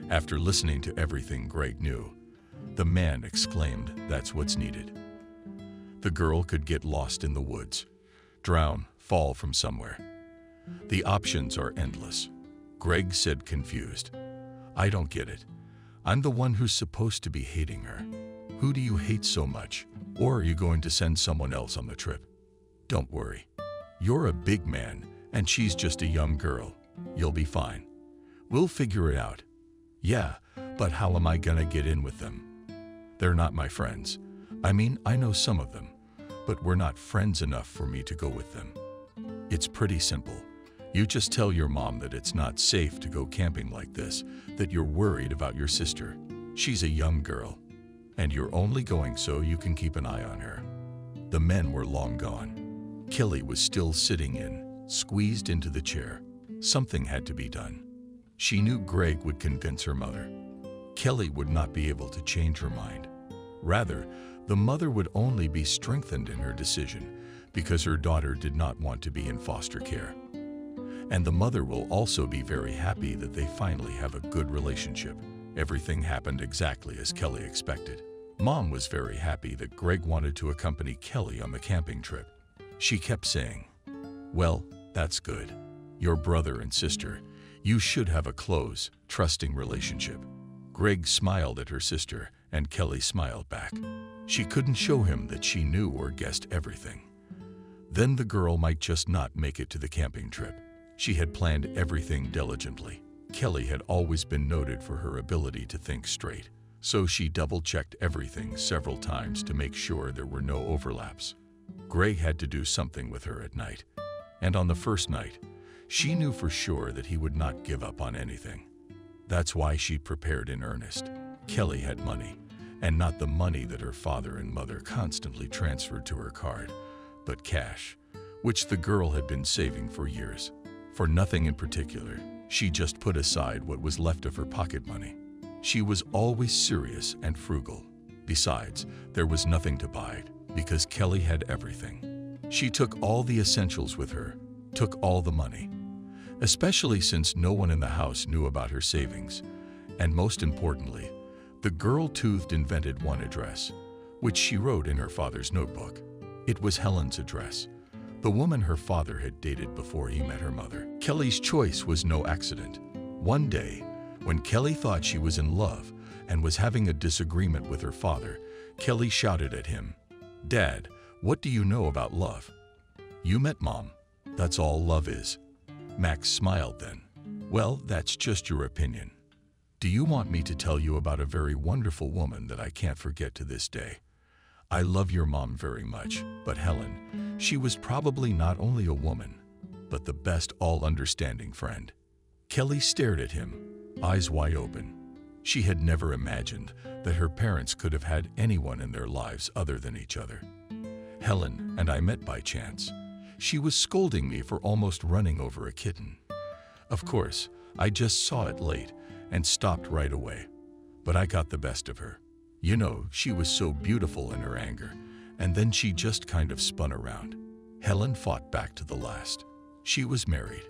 After listening to everything Greg knew, the man exclaimed, "That's what's needed." The girl could get lost in the woods, drown, fall from somewhere. The options are endless. Greg said, confused, "I don't get it. I'm the one who's supposed to be hating her. Who do you hate so much? Or are you going to send someone else on the trip? Don't worry. You're a big man, and she's just a young girl. You'll be fine. We'll figure it out." "Yeah, but how am I gonna get in with them? They're not my friends. I mean, I know some of them, but we're not friends enough for me to go with them. It's pretty simple. You just tell your mom that it's not safe to go camping like this, that you're worried about your sister. She's a young girl, and you're only going so you can keep an eye on her." The men were long gone. Kelly was still sitting squeezed into the chair. Something had to be done. She knew Greg would convince her mother. Kelly would not be able to change her mind. Rather, the mother would only be strengthened in her decision because her daughter did not want to be in foster care. And the mother will also be very happy that they finally have a good relationship. Everything happened exactly as Kelly expected. Mom was very happy that Greg wanted to accompany Kelly on the camping trip. She kept saying, "Well, that's good. Your brother and sister, you should have a close, trusting relationship." Greg smiled at her sister, and Kelly smiled back. She couldn't show him that she knew or guessed everything. Then the girl might just not make it to the camping trip. She had planned everything diligently. Kelly had always been noted for her ability to think straight, so she double-checked everything several times to make sure there were no overlaps. Greg had to do something with her at night, and on the first night, she knew for sure that he would not give up on anything. That's why she prepared in earnest. Kelly had money, and not the money that her father and mother constantly transferred to her card, but cash, which the girl had been saving for years. For nothing in particular, she just put aside what was left of her pocket money. She was always serious and frugal. Besides, there was nothing to buy because Kelly had everything. She took all the essentials with her, took all the money, especially since no one in the house knew about her savings. And most importantly, the girl-toothed invented one address, which she wrote in her father's notebook. It was Helen's address, the woman her father had dated before he met her mother. Kelly's choice was no accident. One day, when Kelly thought she was in love and was having a disagreement with her father, Kelly shouted at him, "Dad, what do you know about love? You met Mom. That's all love is." Max smiled then. "Well, that's just your opinion. Do you want me to tell you about a very wonderful woman that I can't forget to this day? I love your mom very much, but Helen, she was probably not only a woman, but the best all-understanding friend." Kelly stared at him, eyes wide open. She had never imagined that her parents could have had anyone in their lives other than each other. "Helen and I met by chance. She was scolding me for almost running over a kitten. Of course, I just saw it late and stopped right away. But I got the best of her. You know, she was so beautiful in her anger, and then she just kind of spun around." Helen fought back to the last. She was married,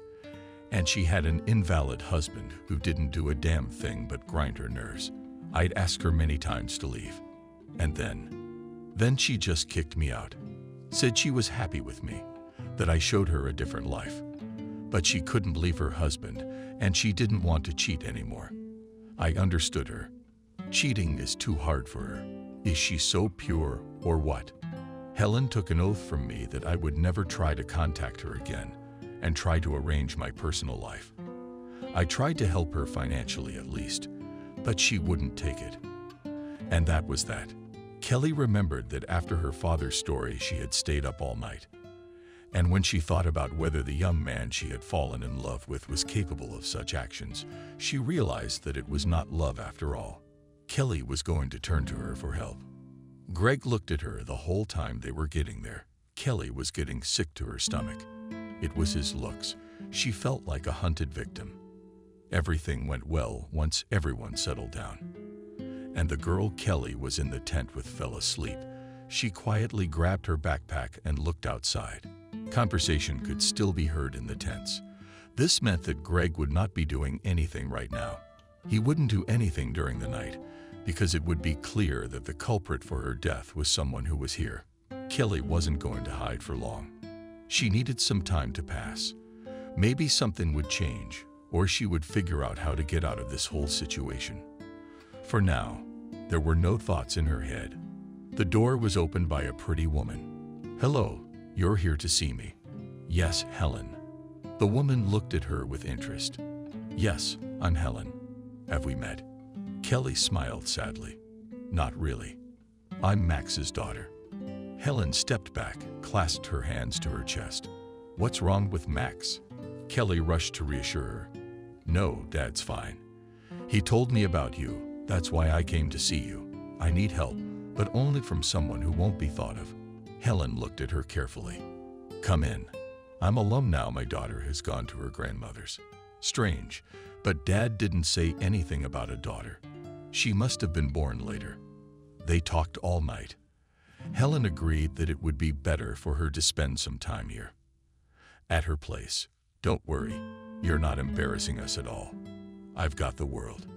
and she had an invalid husband who didn't do a damn thing but grind her nerves. I'd ask her many times to leave. And then she just kicked me out. Said she was happy with me, that I showed her a different life. But she couldn't leave her husband, and she didn't want to cheat anymore. I understood her. Cheating is too hard for her. Is she so pure, or what? Helen took an oath from me that I would never try to contact her again and try to arrange my personal life. I tried to help her financially at least, but she wouldn't take it. And that was that. Kelly remembered that after her father's story she had stayed up all night. And when she thought about whether the young man she had fallen in love with was capable of such actions, she realized that it was not love after all. Kelly was going to turn to her for help. Greg looked at her the whole time they were getting there. Kelly was getting sick to her stomach. It was his looks. She felt like a hunted victim. Everything went well once everyone settled down. And the girl Kelly was in the tent with fell asleep. She quietly grabbed her backpack and looked outside. Conversation could still be heard in the tents. This meant that Greg would not be doing anything right now. He wouldn't do anything during the night because it would be clear that the culprit for her death was someone who was here. Kelly wasn't going to hide for long. She needed some time to pass. Maybe something would change, or she would figure out how to get out of this whole situation. For now, there were no thoughts in her head. The door was opened by a pretty woman. "Hello, you're here to see me." "Yes, Helen." The woman looked at her with interest. "Yes, I'm Helen. Have we met?" Kelly smiled sadly. "Not really. I'm Max's daughter." Helen stepped back, clasped her hands to her chest. "What's wrong with Max?" Kelly rushed to reassure her. "No, Dad's fine. He told me about you. That's why I came to see you. I need help, but only from someone who won't be thought of." Helen looked at her carefully. "Come in. I'm alone now. My daughter has gone to her grandmother's." Strange, but Dad didn't say anything about a daughter. She must have been born later. They talked all night. Helen agreed that it would be better for her to spend some time here. At her place. "Don't worry, you're not embarrassing us at all. I've got the world.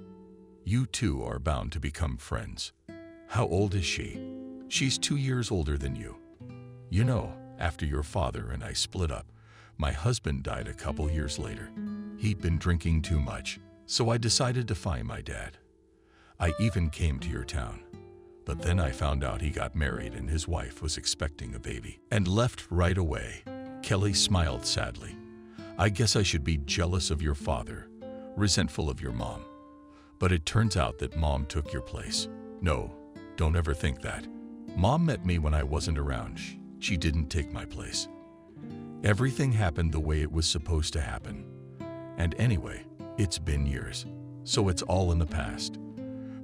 You two are bound to become friends." "How old is she?" "She's 2 years older than you. You know, after your father and I split up, my husband died a couple years later. He'd been drinking too much, so I decided to find my dad. I even came to your town. But then I found out he got married and his wife was expecting a baby and left right away." Kelly smiled sadly. "I guess I should be jealous of your father, resentful of your mom. But it turns out that Mom took your place." "No, don't ever think that. Mom met me when I wasn't around. She didn't take my place. Everything happened the way it was supposed to happen. And anyway, it's been years, so it's all in the past."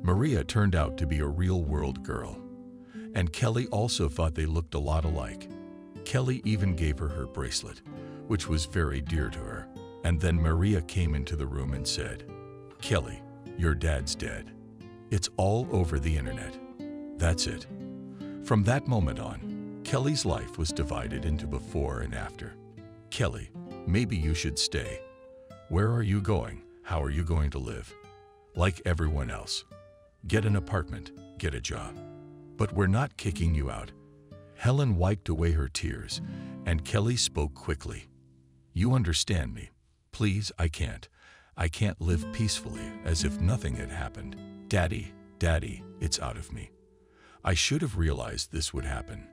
Maria turned out to be a real-world girl. And Kelly also thought they looked a lot alike. Kelly even gave her her bracelet, which was very dear to her. And then Maria came into the room and said, "Kelly, your dad's dead. It's all over the internet." That's it. From that moment on, Kelly's life was divided into before and after. "Kelly, maybe you should stay. Where are you going? How are you going to live? Like everyone else. Get an apartment, get a job. But we're not kicking you out." Helen wiped away her tears, and Kelly spoke quickly. "You understand me. Please, I can't. I can't live peacefully as if nothing had happened. Daddy, it's out of me. I should have realized this would happen.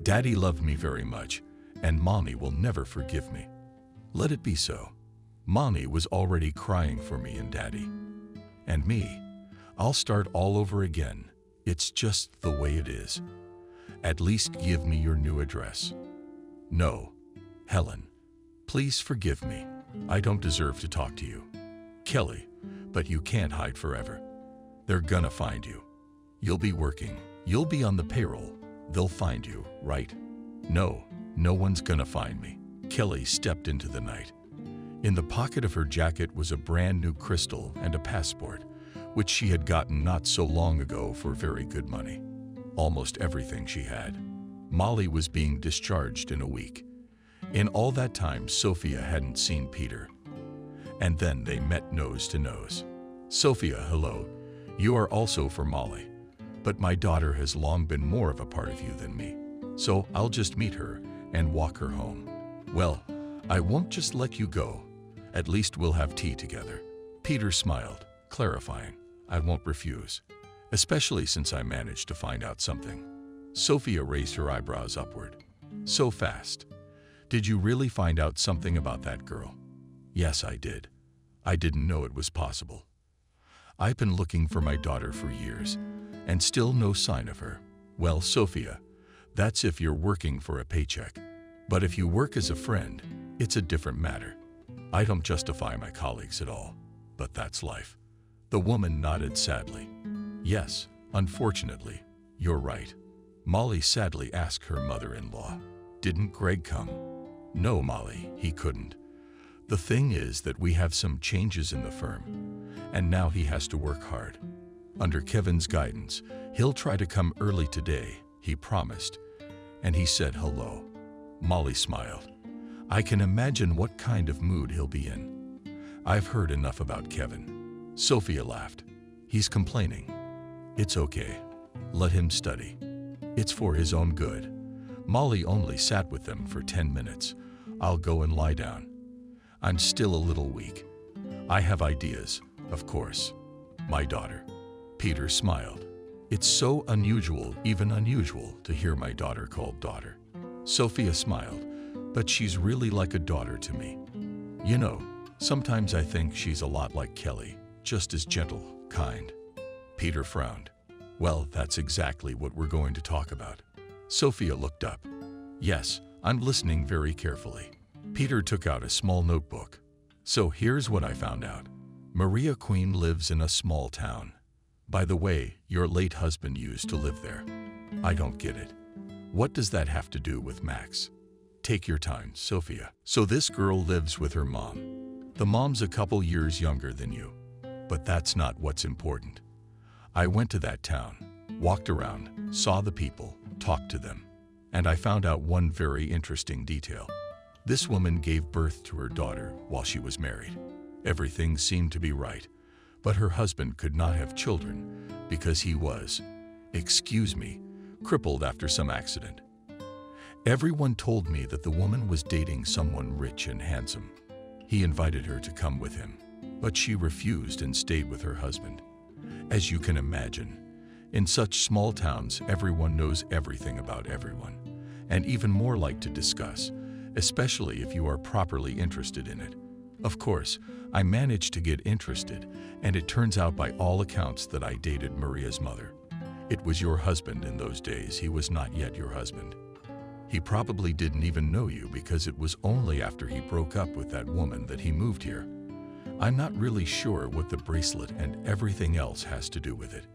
Daddy loved me very much, and Mommy will never forgive me. Let it be so. Mommy was already crying for me and Daddy. And me. I'll start all over again. It's just the way it is. At least give me your new address." "No. Helen, please forgive me. I don't deserve to talk to you." "Kelly, but you can't hide forever. They're gonna find you. You'll be working. You'll be on the payroll. They'll find you, right?" "No, no one's gonna find me." Kelly stepped into the night. In the pocket of her jacket was a brand new crystal and a passport, which she had gotten not so long ago for very good money. Almost everything she had. Molly was being discharged in a week. In all that time, Sophia hadn't seen Peter. And then they met nose to nose. "Sophia, hello. You are also for Molly. But my daughter has long been more of a part of you than me. So I'll just meet her and walk her home." "Well, I won't just let you go. At least we'll have tea together." Peter smiled, clarifying, "I won't refuse, especially since I managed to find out something." Sophia raised her eyebrows upward. "So fast. Did you really find out something about that girl?" "Yes, I did. I didn't know it was possible. I've been looking for my daughter for years, and still no sign of her." "Well, Sophia, that's if you're working for a paycheck. But if you work as a friend, it's a different matter. I don't justify my colleagues at all, but that's life." The woman nodded sadly. "Yes, unfortunately, you're right." Molly sadly asked her mother-in-law, "Didn't Greg come?" "No, Molly, he couldn't. The thing is that we have some changes in the firm, and now he has to work hard. Under Kevin's guidance, he'll try to come early today, he promised, and he said hello." Molly smiled. "I can imagine what kind of mood he'll be in. I've heard enough about Kevin." Sophia laughed. "He's complaining. It's okay. Let him study. It's for his own good." Molly only sat with them for 10 minutes. "I'll go and lie down. I'm still a little weak. I have ideas, of course. My daughter." Peter smiled. "It's so unusual, even unusual, to hear my daughter called daughter." Sophia smiled. "But she's really like a daughter to me. You know, sometimes I think she's a lot like Kelly, just as gentle, kind." Peter frowned. "Well, that's exactly what we're going to talk about." Sophia looked up. Yes, I'm listening very carefully. Peter took out a small notebook. So here's what I found out. Maria Queen lives in a small town. By the way, your late husband used to live there. I don't get it. What does that have to do with Max? Take your time, Sophia. So this girl lives with her mom. The mom's a couple years younger than you. But that's not what's important. I went to that town, walked around, saw the people, talked to them, and I found out one very interesting detail. This woman gave birth to her daughter while she was married. Everything seemed to be right, but her husband could not have children because he was, excuse me, crippled after some accident. Everyone told me that the woman was dating someone rich and handsome. He invited her to come with him, but she refused and stayed with her husband. As you can imagine, in such small towns, everyone knows everything about everyone, and even more like to discuss, especially if you are properly interested in it. Of course, I managed to get interested, and it turns out by all accounts that I dated Maria's mother. It was your husband in those days. He was not yet your husband. He probably didn't even know you because it was only after he broke up with that woman that he moved here. I'm not really sure what the bracelet and everything else has to do with it.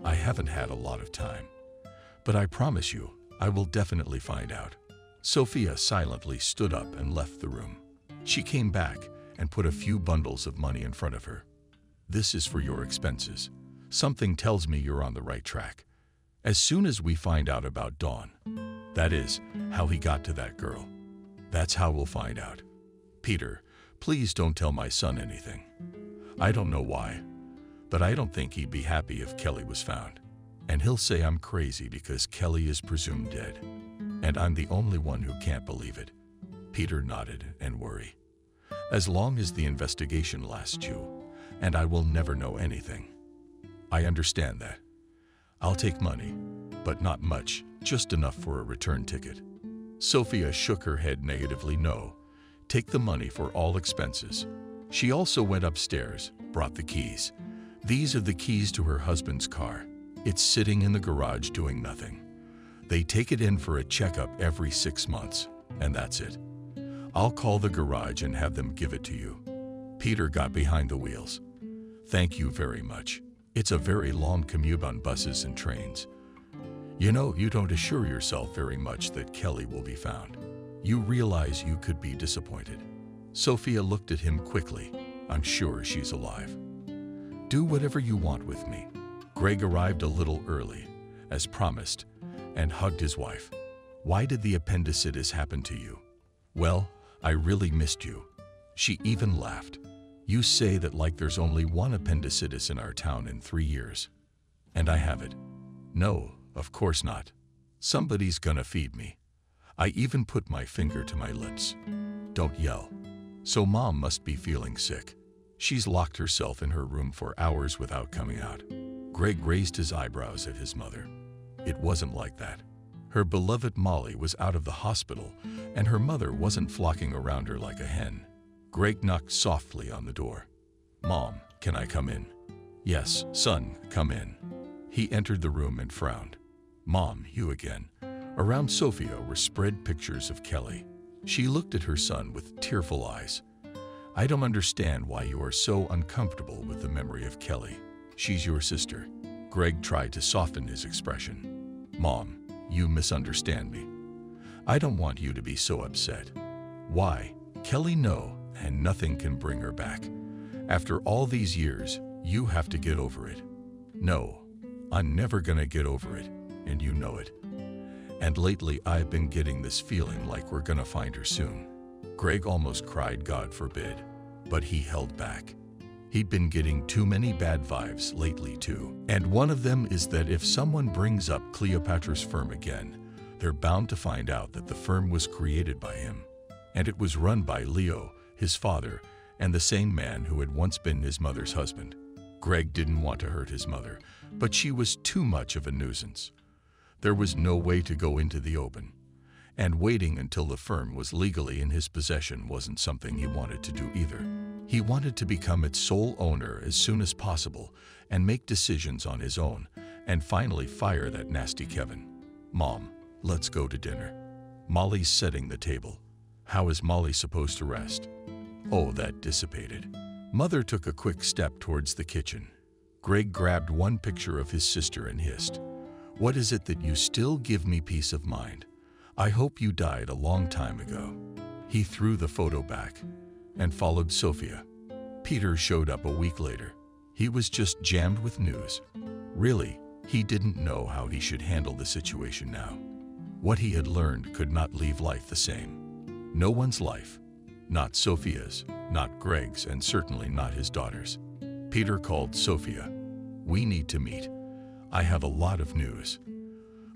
I haven't had a lot of time. But I promise you, I will definitely find out. Sophia silently stood up and left the room. She came back and put a few bundles of money in front of her. This is for your expenses. Something tells me you're on the right track. As soon as we find out about Dawn, that is, how he got to that girl, that's how we'll find out. Peter, please don't tell my son anything. I don't know why, but I don't think he'd be happy if Kelly was found. And he'll say I'm crazy because Kelly is presumed dead. And I'm the only one who can't believe it. Peter nodded and worried. As long as the investigation lasts you, and I will never know anything. I understand that. I'll take money, but not much, just enough for a return ticket. Sophia shook her head negatively. No, take the money for all expenses. She also went upstairs, brought the keys. These are the keys to her husband's car. It's sitting in the garage doing nothing. They take it in for a checkup every 6 months, and that's it. I'll call the garage and have them give it to you. Peter got behind the wheels. Thank you very much. It's a very long commute on buses and trains. You know, you don't assure yourself very much that Kelly will be found. You realize you could be disappointed. Sophia looked at him quickly. I'm sure she's alive. Do whatever you want with me. Greg arrived a little early, as promised, and hugged his wife. Why did the appendicitis happen to you? Well, I really missed you. She even laughed. You say that like there's only one appendicitis in our town in 3 years. And I have it. No, of course not. Somebody's gonna feed me. I even put my finger to my lips. Don't yell. So Mom must be feeling sick. She's locked herself in her room for hours without coming out. Greg raised his eyebrows at his mother. It wasn't like that. Her beloved Molly was out of the hospital, and her mother wasn't flocking around her like a hen. Greg knocked softly on the door. Mom, can I come in? Yes, son, come in. He entered the room and frowned. Mom, you again. Around Sophia were spread pictures of Kelly. She looked at her son with tearful eyes. I don't understand why you are so uncomfortable with the memory of Kelly. She's your sister. Greg tried to soften his expression. Mom, you misunderstand me. I don't want you to be so upset. Why? Kelly, no, and nothing can bring her back. After all these years, you have to get over it. No, I'm never gonna get over it, and you know it. And lately I've been getting this feeling like we're gonna find her soon. Greg almost cried, God forbid, but he held back. He'd been getting too many bad vibes lately too. And one of them is that if someone brings up Cleopatra's firm again, they're bound to find out that the firm was created by him. And it was run by Leo, his father, and the same man who had once been his mother's husband. Greg didn't want to hurt his mother, but she was too much of a nuisance. There was no way to go into the open, and waiting until the firm was legally in his possession wasn't something he wanted to do either. He wanted to become its sole owner as soon as possible and make decisions on his own, and finally fire that nasty Kevin. Mom, Let's go to dinner. Molly's setting the table. How is Molly supposed to rest? Oh, that dissipated. Mother took a quick step towards the kitchen. Greg grabbed one picture of his sister and hissed, "What is it that you still give me peace of mind? I hope you died a long time ago." He threw the photo back and followed Sophia. Peter showed up a week later. He was just jammed with news. Really, he didn't know how he should handle the situation now. What he had learned could not leave life the same. No one's life. Not Sophia's, not Greg's, and certainly not his daughter's. Peter called Sophia. "We need to meet. I have a lot of news."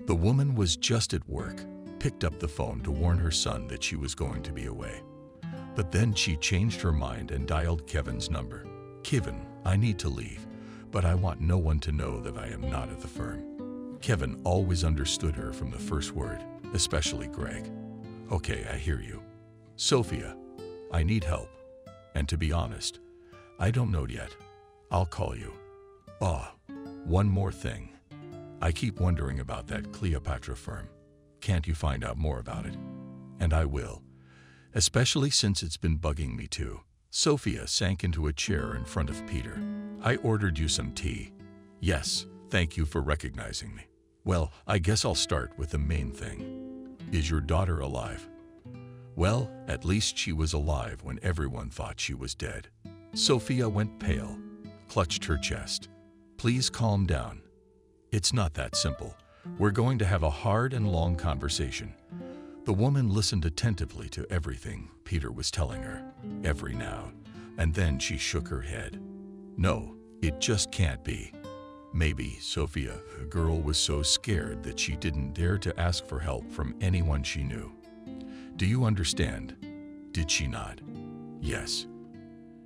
The woman was just at work, picked up the phone to warn her son that she was going to be away. But then she changed her mind and dialed Kevin's number. "Kevin, I need to leave, but I want no one to know that I am not at the firm." Kevin always understood her from the first word, especially Greg. "Okay, I hear you. Sophia, I need help. And to be honest, I don't know yet. I'll call you. One more thing. I keep wondering about that Cleopatra firm. Can't you find out more about it?" "And I will. Especially since it's been bugging me too." Sophia sank into a chair in front of Peter. "I ordered you some tea." "Yes, thank you for recognizing me. Well, I guess I'll start with the main thing. Is your daughter alive?" "Well, at least she was alive when everyone thought she was dead." Sophia went pale, clutched her chest. "Please calm down. It's not that simple. We're going to have a hard and long conversation." The woman listened attentively to everything Peter was telling her, every now and then she shook her head. "No, it just can't be." Maybe Sophia, the girl, was so scared that she didn't dare to ask for help from anyone she knew. "Do you understand?" Did she not? "Yes.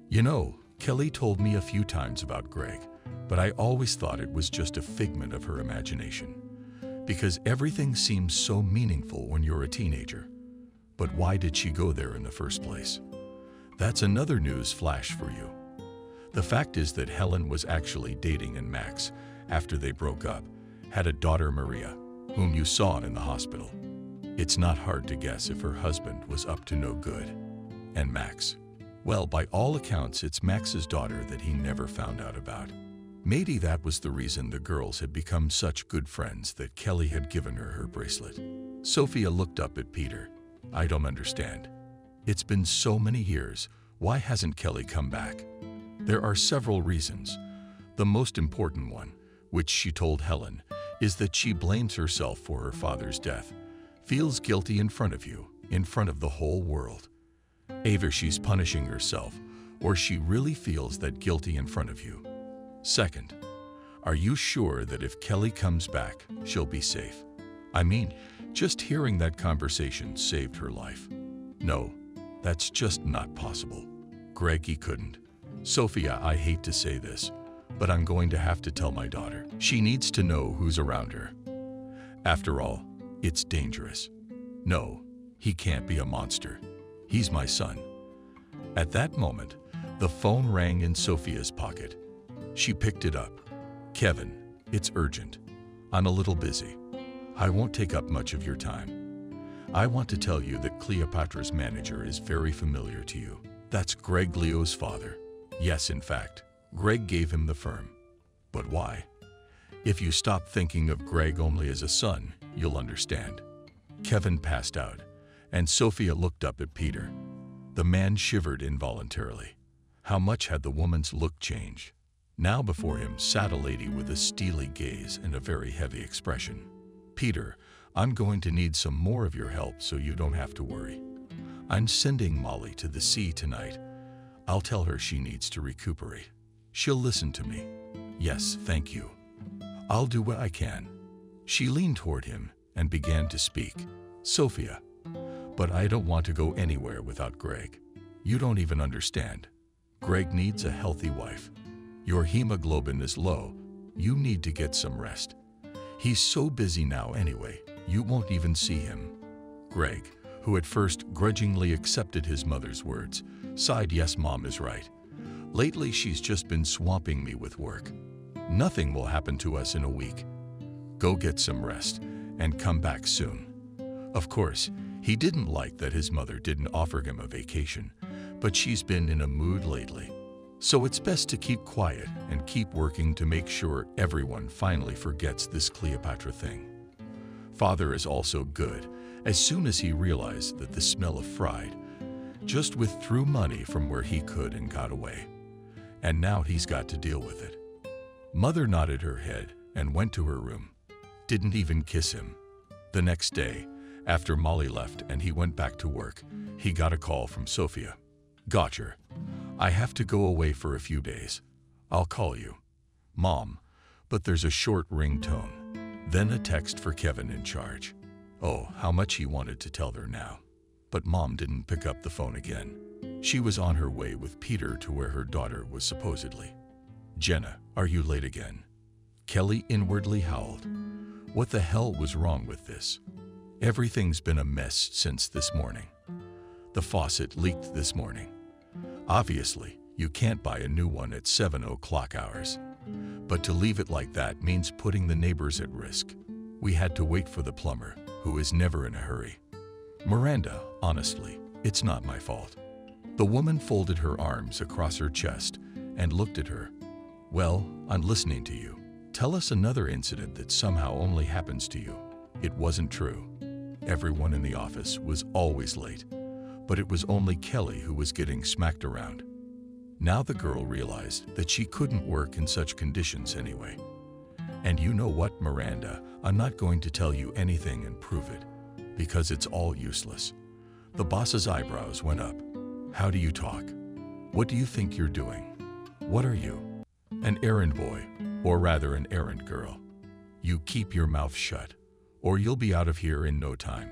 You know, Kelly told me a few times about Greg, but I always thought it was just a figment of her imagination. Because everything seems so meaningful when you're a teenager. But why did she go there in the first place?" That's another news flash for you. The fact is that Helen was actually dating and Max, after they broke up, had a daughter, Maria, whom you saw in the hospital. It's not hard to guess if her husband was up to no good. And Max? Well, by all accounts, it's Max's daughter that he never found out about. Maybe that was the reason the girls had become such good friends that Kelly had given her her bracelet. Sophia looked up at Peter. "I don't understand. It's been so many years. Why hasn't Kelly come back?" "There are several reasons. The most important one, which she told Helen, is that she blames herself for her father's death, feels guilty in front of you, in front of the whole world. Either she's punishing herself, or she really feels that guilty in front of you. Second, are you sure that if Kelly comes back, she'll be safe? I mean, just hearing that conversation saved her life. No, that's just not possible. Greg, he couldn't. Sophia, I hate to say this, but I'm going to have to tell my daughter. She needs to know who's around her. After all, it's dangerous. No, he can't be a monster. He's my son." At that moment, the phone rang in Sophia's pocket. She picked it up. "Kevin, it's urgent. I'm a little busy. I won't take up much of your time. I want to tell you that Cleopatra's manager is very familiar to you. That's Greg, Leo's father. Yes, in fact, Greg gave him the firm. But why? If you stop thinking of Greg only as a son, you'll understand." Kevin passed out, and Sophia looked up at Peter. The man shivered involuntarily. How much had the woman's look changed? Now before him sat a lady with a steely gaze and a very heavy expression. "Peter, I'm going to need some more of your help so you don't have to worry. I'm sending Molly to the sea tonight. I'll tell her she needs to recuperate. She'll listen to me." "Yes, thank you. I'll do what I can." She leaned toward him and began to speak. "Sophia, but I don't want to go anywhere without Greg. You don't even understand. Greg needs a healthy wife. Your hemoglobin is low. You need to get some rest. He's so busy now anyway, you won't even see him." Greg, who at first grudgingly accepted his mother's words, sighed. "Yes, Mom is right. Lately she's just been swamping me with work. Nothing will happen to us in a week. Go get some rest and come back soon." Of course, he didn't like that his mother didn't offer him a vacation, but she's been in a mood lately. So it's best to keep quiet and keep working to make sure everyone finally forgets this Cleopatra thing. Father is also good. As soon as he realized that the smell of fried, just withdrew money from where he could and got away. And now he's got to deal with it. Mother nodded her head and went to her room. Didn't even kiss him. The next day, after Molly left and he went back to work, he got a call from Sophia. "Gotcha. I have to go away for a few days. I'll call you." "Mom," but there's a short ringtone. Then a text for Kevin in charge. Oh, how much he wanted to tell her now. But Mom didn't pick up the phone again. She was on her way with Peter to where her daughter was supposedly. "Jenna, are you late again?" Kelly inwardly howled. What the hell was wrong with this? Everything's been a mess since this morning. The faucet leaked this morning. Obviously, you can't buy a new one at 7 o'clock hours. But to leave it like that means putting the neighbors at risk. We had to wait for the plumber, who is never in a hurry. "Miranda, honestly, it's not my fault." The woman folded her arms across her chest and looked at her. "Well, I'm listening to you. Tell us another incident that somehow only happens to you." It wasn't true. Everyone in the office was always late, but it was only Kelly who was getting smacked around. Now the girl realized that she couldn't work in such conditions anyway. "And you know what, Miranda, I'm not going to tell you anything and prove it, because it's all useless." The boss's eyebrows went up. "How do you talk? What do you think you're doing? What are you? An errand boy, or rather an errand girl? You keep your mouth shut, or you'll be out of here in no time.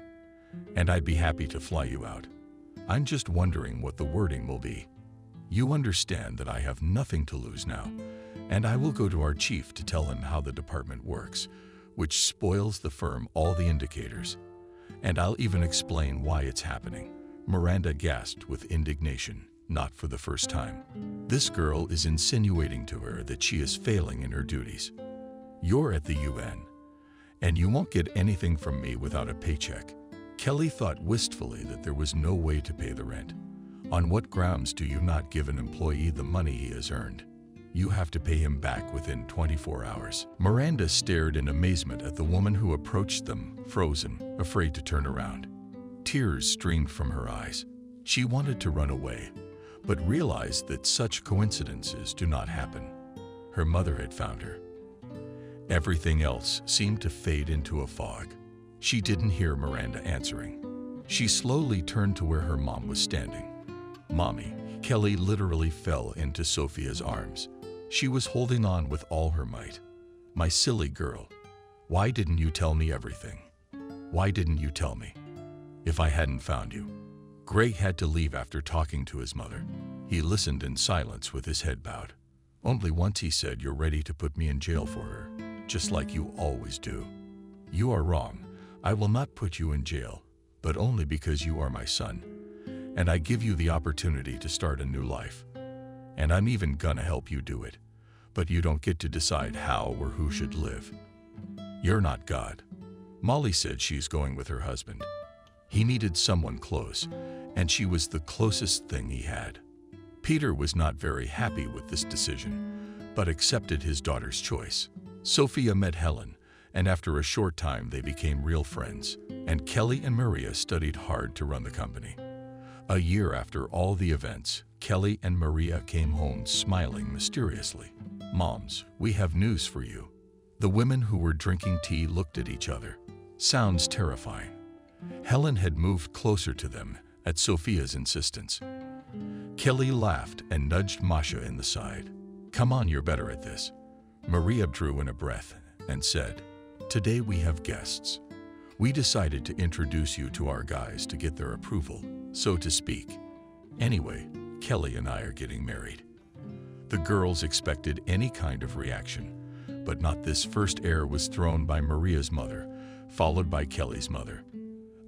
And I'd be happy to fly you out. I'm just wondering what the wording will be. You understand that I have nothing to lose now, and I will go to our chief to tell him how the department works, which spoils the firm all the indicators. And I'll even explain why it's happening." Miranda gasped with indignation, not for the first time. This girl is insinuating to her that she is failing in her duties. "You're at the UN, and you won't get anything from me without a paycheck." Kelly thought wistfully that there was no way to pay the rent. On what grounds do you not give an employee the money he has earned? You have to pay him back within 24 hours. Miranda stared in amazement at the woman who approached them, frozen, afraid to turn around. Tears streamed from her eyes. She wanted to run away, but realized that such coincidences do not happen. Her mother had found her. Everything else seemed to fade into a fog. She didn't hear Miranda answering. She slowly turned to where her mom was standing. "Mommy." Kelly literally fell into Sophia's arms. She was holding on with all her might. "My silly girl, why didn't you tell me everything? Why didn't you tell me? If I hadn't found you." Greg had to leave after talking to his mother. He listened in silence with his head bowed. Only once he said, "You're ready to put me in jail for her, just like you always do." "You are wrong. I will not put you in jail, but only because you are my son. And I give you the opportunity to start a new life. And I'm even gonna help you do it. But you don't get to decide how or who should live. You're not God." Molly said she's going with her husband. He needed someone close, and she was the closest thing he had. Peter was not very happy with this decision, but accepted his daughter's choice. Sophia met Helen, and after a short time they became real friends, and Kelly and Maria studied hard to run the company. A year after all the events, Kelly and Maria came home smiling mysteriously. "Moms, we have news for you." The women who were drinking tea looked at each other. Sounds terrifying. Helen had moved closer to them at Sophia's insistence. Kelly laughed and nudged Masha in the side. "Come on, you're better at this." Maria drew in a breath and said, "Today we have guests. We decided to introduce you to our guys to get their approval, so to speak. Anyway, Kelly and I are getting married." The girls expected any kind of reaction, but not this. First air was thrown by Maria's mother, followed by Kelly's mother.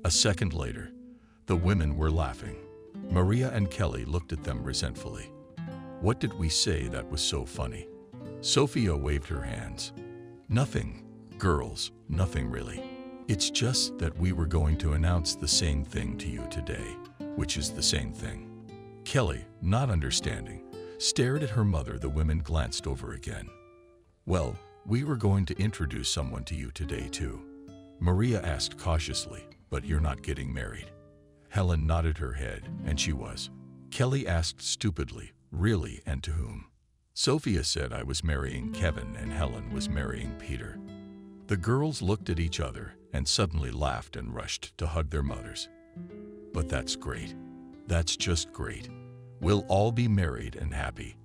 A second later, the women were laughing. Maria and Kelly looked at them resentfully. "What did we say that was so funny?" Sophia waved her hands. "Nothing, girls, nothing really. It's just that we were going to announce the same thing to you today, which is the same thing. Kelly, not understanding, stared at her mother. The women glanced over again. Well, we were going to introduce someone to you today too. Maria asked cautiously, but you're not getting married. Helen nodded her head, and she was. Kelly asked stupidly, really, and to whom? Sophia said I was marrying Kevin and Helen was marrying Peter. The girls looked at each other and suddenly laughed and rushed to hug their mothers. But that's great. That's just great. We'll all be married and happy.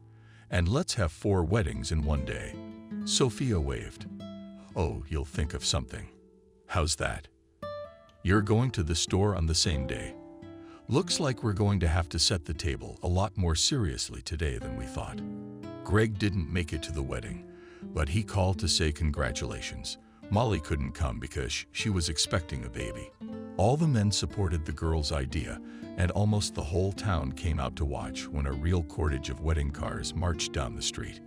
And let's have 4 weddings in one day. Sophia waved. Oh, you'll think of something. How's that? You're going to the store on the same day. Looks like we're going to have to set the table a lot more seriously today than we thought. Greg didn't make it to the wedding, but he called to say congratulations. Molly couldn't come because she was expecting a baby. All the men supported the girls' idea, and almost the whole town came out to watch when a real cortege of wedding cars marched down the street.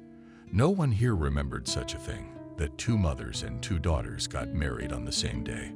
No one here remembered such a thing, that 2 mothers and 2 daughters got married on the same day.